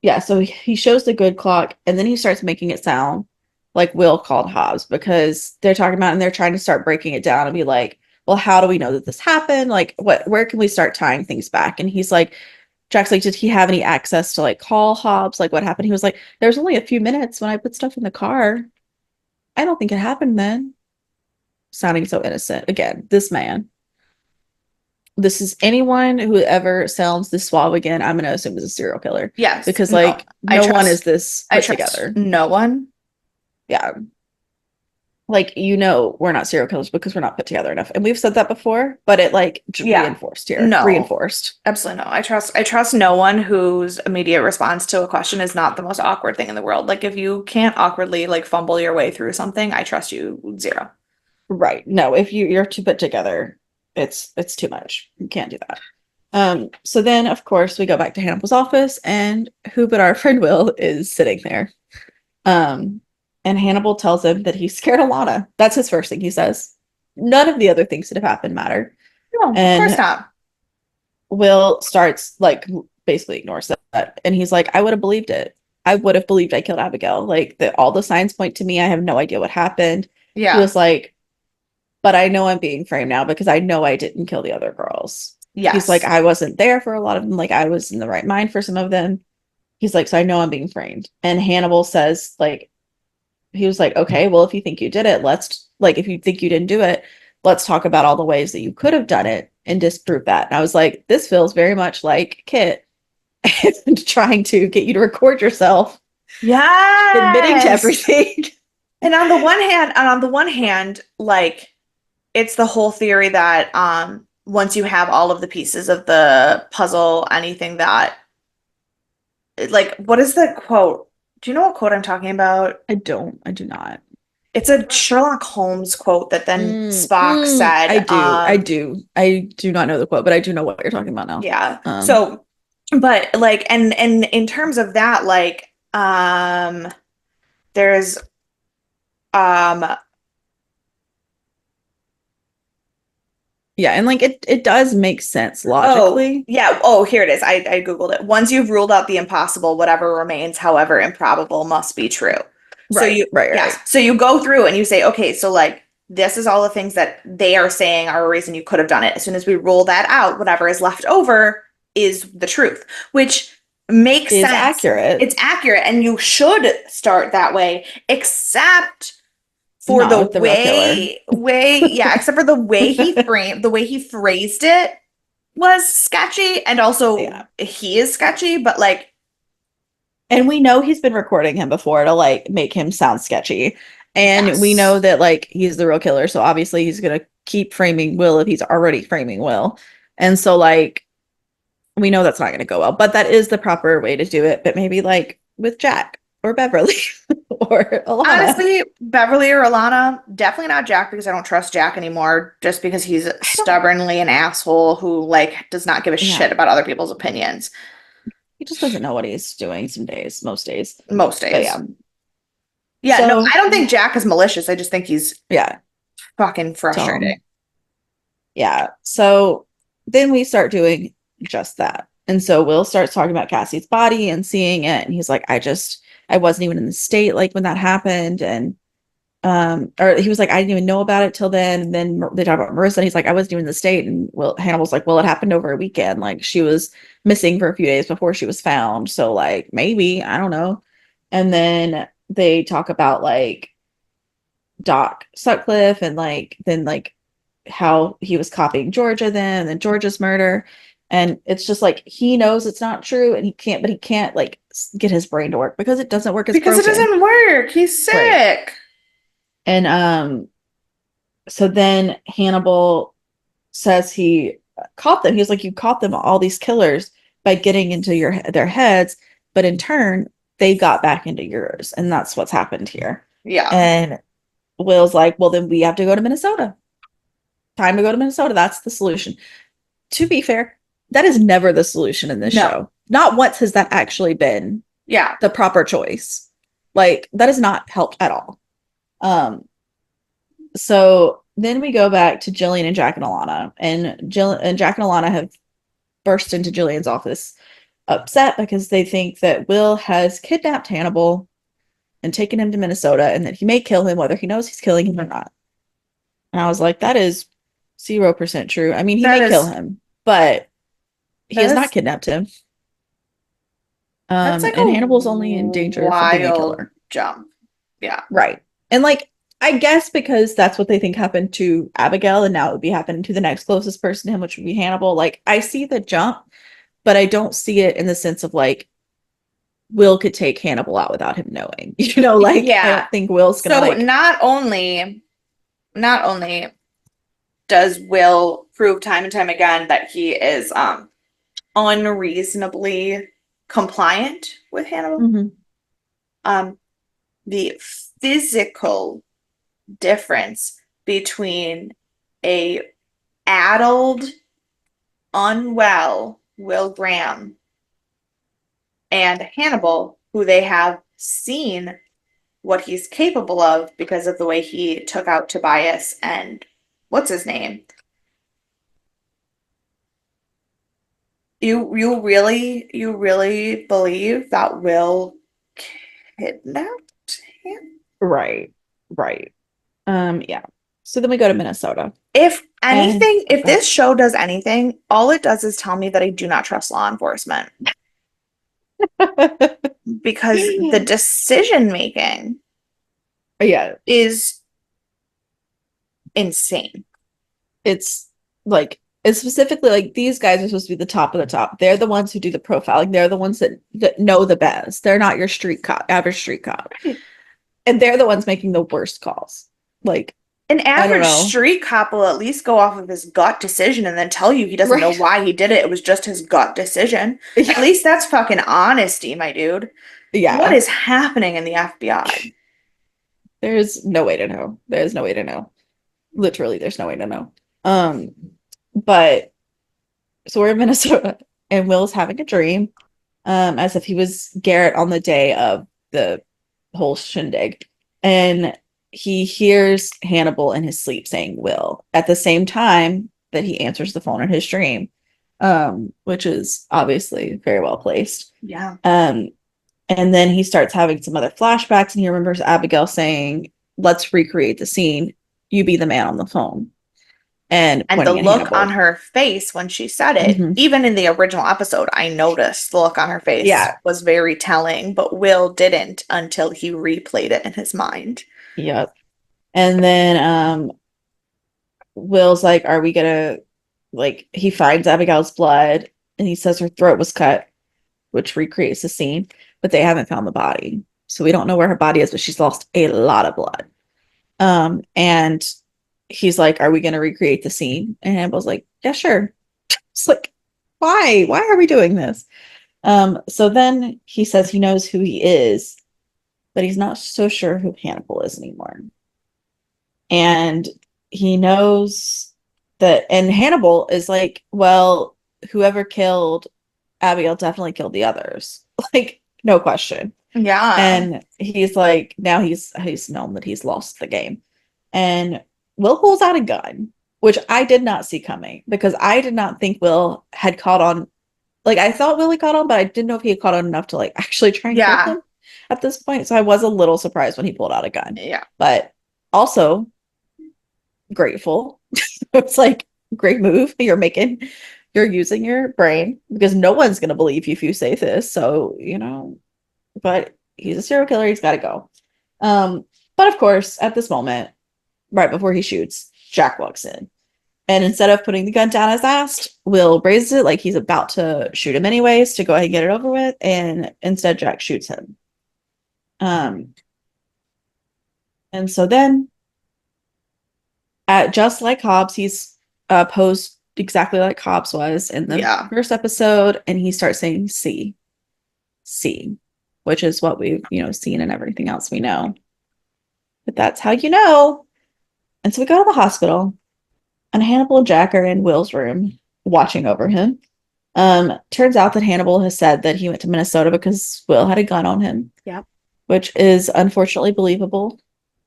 yeah, so he shows the good clock, and then he starts making it sound like Will called Hobbs, because they're talking about, and they're trying to start breaking it down and be like, well, how do we know that this happened? Like, where can we start tying things back? And he's like, Jack's like, did he have any access to like call Hobbs? Like, what happened? He was like, there was only a few minutes when I put stuff in the car. I don't think it happened then. Sounding so innocent. Again, this man. This is anyone who ever sounds this suave again, I'm going to assume is a serial killer. Yes. Because like no one is this put together. No one. Yeah. Like, we're not serial killers because we're not put together enough. And we've said that before, but it like reinforced here. No. Reinforced. Absolutely no. I trust no one whose immediate response to a question is not the most awkward thing in the world. Like, if you can't awkwardly like fumble your way through something, I trust you zero. Right. No, if you're too put together, it's too much. You can't do that. So then of course we go back to Hannibal's office, and who but our friend Will is sitting there. And Hannibal tells him that he's scared of Lana. That's his first thing he says. None of the other things that have happened matter. No, of course not. Will starts like basically ignores that. And he's like, I would have believed it. I would have believed I killed Abigail. Like all the signs point to me. I have no idea what happened. He Yeah. was like, but I know I'm being framed now because I know I didn't kill the other girls. He's like, Yes. I wasn't there for a lot of them. Like I was in the right mind for some of them. He's like, so I know I'm being framed. And Hannibal says, like, he was like, okay, well, if you think you did it, let's like, if you think you didn't do it, let's talk about all the ways that you could have done it and disprove that. And I was like, this feels very much like Kit trying to get you to record yourself, admitting to Yes. everything. And on the one hand, like it's the whole theory that once you have all of the pieces of the puzzle, anything that like what is the quote? Do you know what quote I'm talking about? I don't. I do not. It's a Sherlock Holmes quote that then Spock I said, do. I do. I do not know the quote, but I do know what you're talking about now. yeah. So, but like, and in terms of that, like, there's, um, yeah, and like it does make sense oh, logically. yeah. Oh, here it is. I Googled it. Once you've ruled out the impossible, whatever remains, however improbable, must be true. So Right, you, right, yeah. right. So you go through and you say, okay, so like, this is all the things that they are saying are a reason you could have done it. As soon as we rule that out, whatever is left over is the truth, which makes Is sense. accurate. It's accurate, and you should start that way, except for Not the with the real killer. yeah, except for the way he phrased it was sketchy, and also Yeah. he is sketchy, but like, And we know he's been recording him before to like make him sound sketchy. And we know yes. that like he's the real killer. So obviously he's gonna keep framing Will if he's already framing Will. And so like we know that's not gonna go well. But that is the proper way to do it. But maybe like with Jack or Beverly or Alana. Honestly, Beverly or Alana, definitely not Jack because I don't trust Jack anymore, just because he's I don't stubbornly an asshole who like does not give a yeah. shit about other people's opinions He just doesn't know what he's doing some days, most days. most But days. yeah. Yeah, no, So I don't think Jack is malicious. I just think he's yeah. fucking frustrating. Dumb. Yeah. So then we start doing just that. And so Will starts talking about Cassie's body and seeing it. And he's like, I wasn't even in the state like when that happened. And or he was like, I didn't even know about it till then. And then they talk about Marissa and he's like, I wasn't even in the state. And Hannibal's like, well, it happened over a weekend. Like she was missing for a few days before she was found. So like maybe, I don't know. And then they talk about like Doc Sutcliffe and like then like how he was copying Georgia then and then Georgia's murder. And it's just like he knows it's not true and he can't like get his brain to work because it doesn't work. It's Because it broken. doesn't work. He's Right. sick. And so then Hannibal says he caught them. He was like, you caught them, all these killers, by getting into their heads, but in turn, they got back into yours. And that's what's happened here. Yeah. And Will's like, well, then we have to go to Minnesota. Time to go to Minnesota. That's the solution. To be fair, that is never the solution in this No. show. Not once has that actually been Yeah. the proper choice. Like, that has not helped at all. So then we go back to Jillian and Jack and Alana, and Jack and Alana have burst into Jillian's office upset because they think that Will has kidnapped Hannibal and taken him to Minnesota and that he may kill him whether he knows he's killing him or not. And I was like, that is 0% true. I mean, he may kill him, but he has not kidnapped him. That's like And a Hannibal's only in danger from being a killer. Jump. Yeah. Right. And like, I guess because that's what they think happened to Abigail, and now it would be happening to the next closest person to him, which would be Hannibal. Like, I see the jump, but I don't see it in the sense of like Will could take Hannibal out without him knowing. You know, like I don't think Will's gonna so like not only does Will prove time and time again that he is unreasonably compliant with Hannibal. The physical difference between a addled, unwell Will Graham and Hannibal, who they have seen what he's capable of because of the way he took out Tobias and what's his name? You really believe that Will kidnapped him? Right. Right. Yeah. So then we go to Minnesota. If And anything, oh if god. this show does anything, all it does is tell me that I do not trust law enforcement because the decision making Yeah, is insane. it's like it's specifically like these guys are supposed to be the top of the top. They're the ones who do the profiling. They're the ones that know the best. They're not your street cop, average street cop. And they're the ones making the worst calls. Like, An I don't average know. street cop will at least go off of his gut decision and then tell you he doesn't know Right. why he did it. It was just his gut decision. At Yeah. least that's fucking honesty, my dude. What Yeah. is happening in the FBI? There's no way to know. There's no way to know. Literally, there's no way to know. Um, but so we're in Minnesota and Will's having a dream, as if he was Garrett on the day of the whole shindig. And he hears Hannibal in his sleep saying Will at the same time that he answers the phone in his dream, which is obviously very well placed. Yeah. And then he starts having some other flashbacks and he remembers Abigail saying, let's recreate the scene. You be the man on the phone. And And the pointing at look on Hannibal. her face when she said it, Mm-hmm. even in the original episode, I noticed the look on her face Yeah. was very telling, but Will didn't until he replayed it in his mind. Yep. And then Will's like, are we gonna like he finds Abigail's blood and he says her throat was cut, which recreates the scene, but they haven't found the body. So we don't know where her body is, but she's lost a lot of blood. And he's like, are we gonna recreate the scene? And Hannibal's like, yeah, sure. It's like, why? Why are we doing this? So then he says he knows who he is, but he's not so sure who Hannibal is anymore. And he knows that, and Hannibal is like, well, whoever killed Abigail definitely killed the others. Like, no question. Yeah. And he's like, now he's known that he's lost the game. And Will pulls out a gun, which I did not see coming because I did not think Will had caught on. Like, I thought Will had caught on, but I didn't know if he had caught on enough to like actually try and kill Yeah. him at this point. So I was a little surprised when he pulled out a gun. Yeah. But also grateful. It's like, great move you're making. You're using your brain because no one's going to believe you if you say this. So, but he's a serial killer. He's got to go. But of course, at this moment, right before he shoots, Jack walks in. And instead of putting the gun down as asked, Will raises it like he's about to shoot him anyways to go ahead and get it over with. And instead, Jack shoots him. And so then, just like Hobbs, he's posed exactly like Hobbs was in the Yeah. first episode, and he starts saying C, which is what we've seen and everything else we know. But that's how you know. And so we go to the hospital, and Hannibal and Jack are in Will's room watching over him. Turns out that Hannibal has said that he went to Minnesota because Will had a gun on him. Yep. Which is unfortunately believable,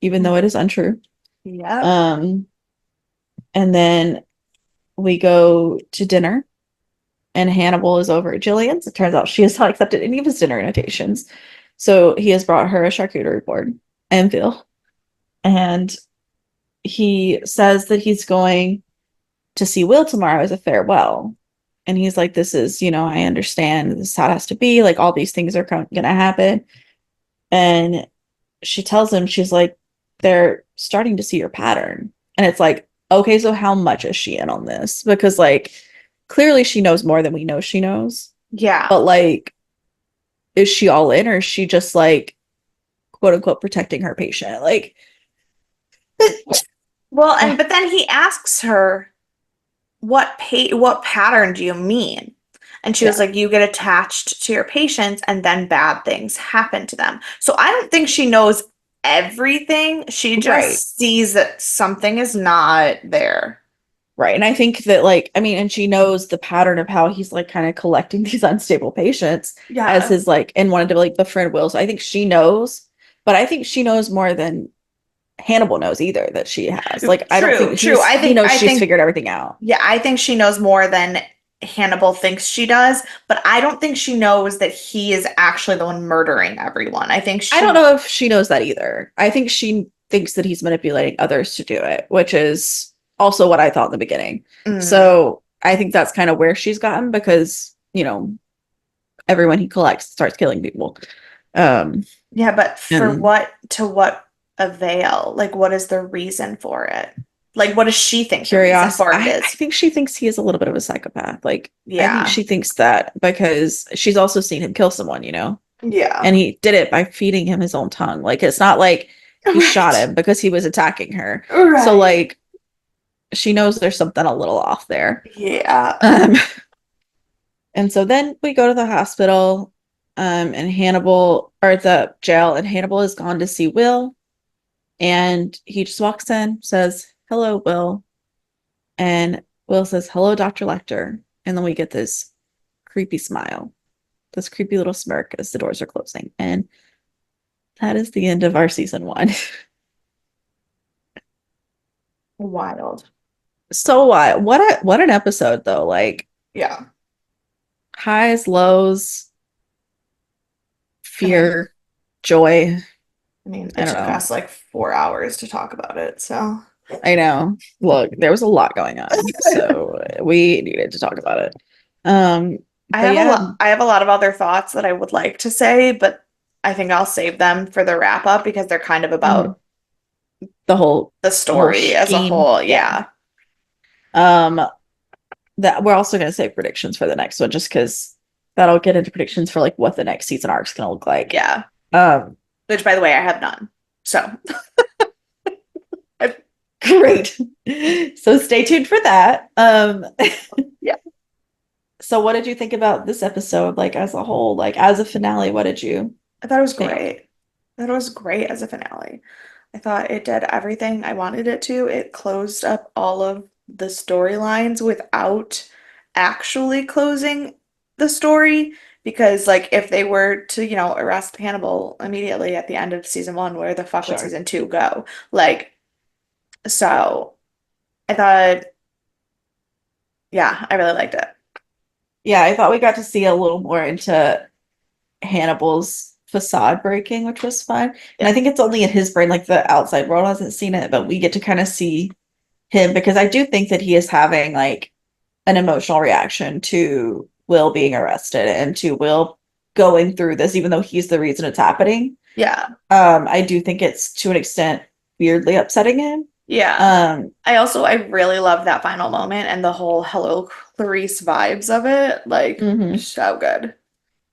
even though it is untrue. Yep. And then we go to dinner, and Hannibal is over at Jillian's. It turns out she has not accepted any of his dinner invitations. So he has brought her a charcuterie board and veal. And he says that he's going to see Will tomorrow as a farewell. And he's like, this is, I understand this is how it has to be. Like, all these things are going to happen. And she tells him, she's like, they're starting to see your pattern. And it's like, okay, so how much is she in on this? Because, like, clearly she knows more than we know she knows. Yeah. But, like, is she all in, or is she just, like, quote unquote, protecting her patient? Like, well, but then he asks her, what pattern do you mean? And she was like, you get attached to your patients and then bad things happen to them. So I don't think she knows everything. She just sees that something is not there. Right. And I think that, like, I mean, and she knows the pattern of how he's, like, kind of collecting these unstable patients as his, like, and wanted to, like, befriend Will. So I think she knows, but I think she knows more than Hannibal knows either that she has. Like, I don't think true. I think she's figured everything out. Yeah, I think she knows more than Hannibal thinks she does, but I don't think she knows that he is actually the one murdering everyone. I think I don't she, know if she knows that either. I think she thinks that he's manipulating others to do it, which is also what I thought in the beginning. mm, So I think that's kind of where she's gotten because, everyone he collects starts killing people. Um, yeah, but for and what, to what avail? Like, what is the reason for it? Like, what does she think the reason curious, for it I is? think she thinks he is a little bit of a psychopath. Like, I think Yeah. she thinks that because she's also seen him kill someone, Yeah. and he did it by feeding him his own tongue. Like, it's not like he shot Right. him because he was attacking her. So, Right. like, she knows there's something a little off there. Yeah. Um, and so then we go to the hospital, and Hannibal, or the jail, and Hannibal is gone to see Will. And he just walks in, says, "Hello, Will." And Will says, "Hello, Dr. Lecter." And then we get this creepy smile, this creepy little smirk as the doors are closing. And that is the end of our season one. Wild. So what an episode though. Like Yeah. highs, lows, I mean, fear, joy. I it don't took know. us like 4 hours to talk about it, so. I know. Look, there was a lot going on, so we needed to talk about it. Um, but yeah, I have a lot of other thoughts that I would like to say, but I think I'll save them for the wrap up because they're kind of mhm. about the whole the the whole story as a scheme. whole. Yeah. Yeah. Um, that we're also going to say predictions for the next one, just because that'll get into predictions for like what the next season arc is going to look like. Yeah. Um, Which, by the way, I have none. So, I, great. So stay tuned for that. yeah, So what did you think about this episode, like as a whole, like as a finale? What did you I thought it was think? great. I thought it was great as a finale. I thought it did everything I wanted it to. It closed up all of the storylines without actually closing the story. Because, like, if they were to, arrest Hannibal immediately at the end of season one, where the fuck would Sure. season two go? Like, so I thought, yeah, I really liked it. Yeah, I thought we got to see a little more into Hannibal's facade breaking, which was fun. And I Yeah. think it's only in his brain, like the outside world hasn't seen it, but we get to kind of see him because I do think that he is having like an emotional reaction to Will being arrested and to Will going through this, even though he's the reason it's happening. Yeah. I do think it's to an extent weirdly upsetting him. Yeah. Um, I really love that final moment and the whole Hello Clarice vibes of it. Like, mhm. so good.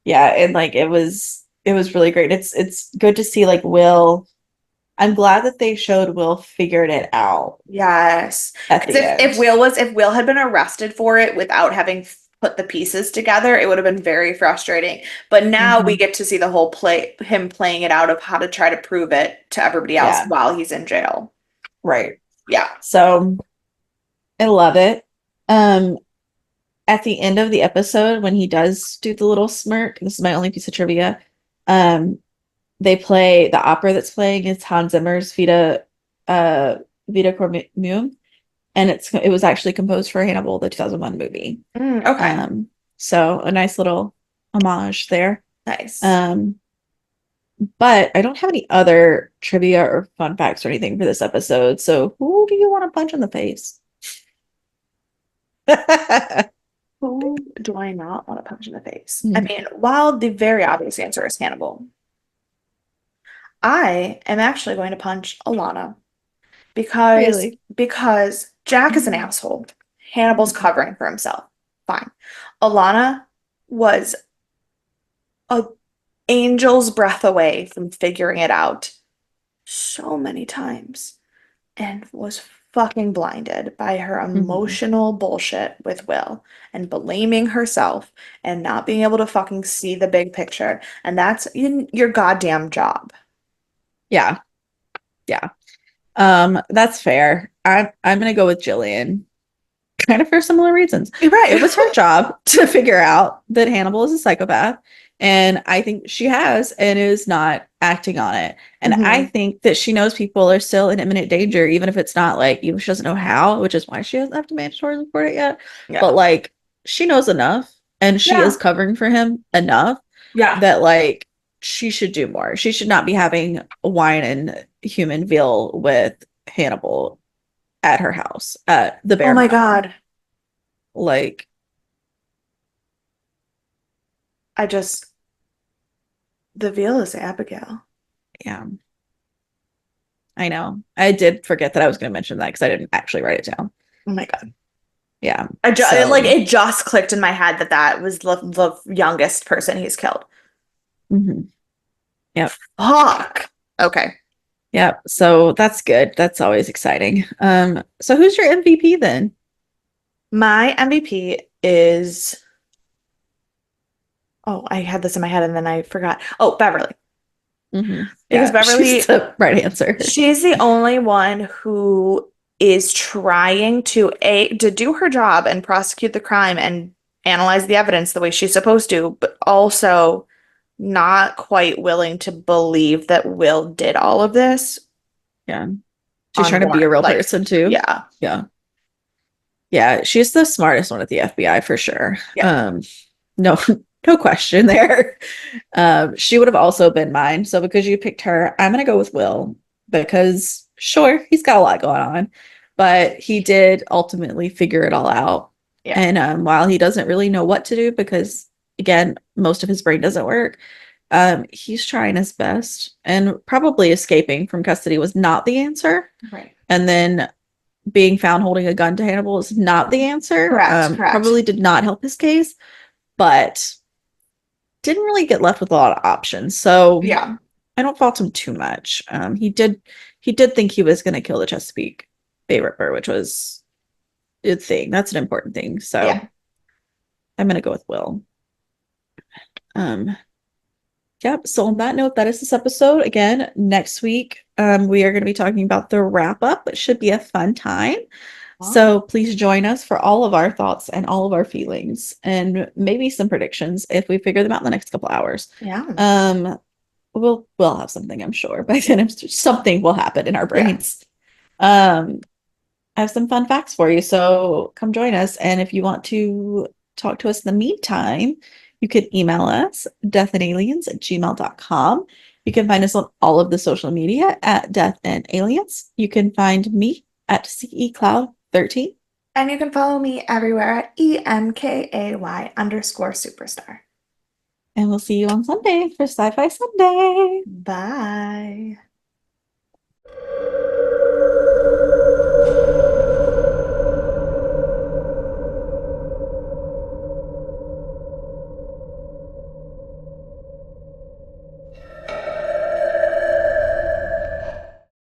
Yeah, and like it was really great. It's good to see like Will. I'm glad that they showed Will figured it out Yes. at Because the end. if Will had been arrested for it without having put the pieces together, it would have been very frustrating. But now we Mhm. get to see the whole him playing it out of how to try to prove it to everybody else Yeah, while he's in jail. right. Yeah. So I love it. Um, at the end of the episode, when he does do the little smirk, this is my only piece of trivia. Um, they play the opera that's playing is Hans Zimmer's uh, Vita Cormune, and it was actually composed for Hannibal, the 2001 movie. Okay. Um, so a nice little homage there. Nice. Um, but I don't have any other trivia or fun facts or anything for this episode. So who do you want to punch in the face? Who do I not want to punch in the face? I Hmm, mean, while the very obvious answer is Hannibal, I am actually going to punch Alana really? because Jack is an Mhm. asshole. Hannibal's Mhm. covering for himself. Fine. Alana was a angel's breath away from figuring it out so many times and was fucking blinded by her Mhm. emotional bullshit with Will and blaming herself and not being able to fucking see the big picture. And that's your goddamn job. Yeah, yeah. That's fair. I'm gonna go with Jillian, kind of for similar reasons. It Right. was her job to figure out that Hannibal is a psychopath, and I think she has and is not acting on it. And I hmm think that she knows people are still in imminent danger, even if it's not like, even if she doesn't know how, which is why she doesn't have to mandatory report it yet. But Yeah. like, she knows enough and she is Yeah. covering for him enough Yeah. that like she should do more. She should not be having wine and human veal with Hannibal at her house at the Oh bare my minimum. God. Like, I just, the veal is Abigail. yeah, I know. I did forget that I was going to mention that because I didn't actually write it down. Oh my God. Yeah. Like So, it just clicked in my head that that was the youngest person he's killed. mhm. Yep. Fuck. Okay. Yep. So that's good. That's always exciting. So who's your MVP then? My MVP is, oh, I had this in my head and then I forgot. Oh, Beverly. Because Yeah, she's Beverly, the right answer. she's the only one who is trying to do her job and prosecute the crime and analyze the evidence the way she's supposed to, but also not quite willing to believe that Will did all of this Yeah. She's trying to be a unwarranted. real Like, person too. yeah, Yeah. Yeah, she's the smartest one at the FBI for sure. yeah, No, no question there. She would have also been mine. So because you picked her, I'm gonna go with Will because sure, he's got a lot going on, but he did ultimately figure it all out. yeah, And while he doesn't really know what to do because again, most of his brain doesn't work, he's trying his best and probably escaping from custody was not the answer. right. And then being found holding a gun to Hannibal is not the answer. Correct, correct. Probably did not help his case, but didn't really get left with a lot of options. So Yeah, I don't fault him too much. He did think he was going to kill the Chesapeake Bay Ripper, which was a thing. That's an important thing. So yeah. I'm going to go with Will. Um, Yep. So on that note, that is this episode. Again, next week, we are going to be talking about the wrap up. It should be a fun time. Wow. So please join us for all of our thoughts and all of our feelings and maybe some predictions if we figure them out in the next couple hours. Yeah, Um, we'll have something, I'm sure. By then, something will happen in our yeah. brains. Um, I have some fun facts for you. So come join us. And if you want to talk to us in the meantime, you can email us deathandaliens@gmail.com. You can find us on all of the social media at Death and Aliens. You can find me at CECloud13. And you can follow me everywhere at EMKAY_superstar. And we'll see you on Sunday for Sci-Fi Sunday. Bye.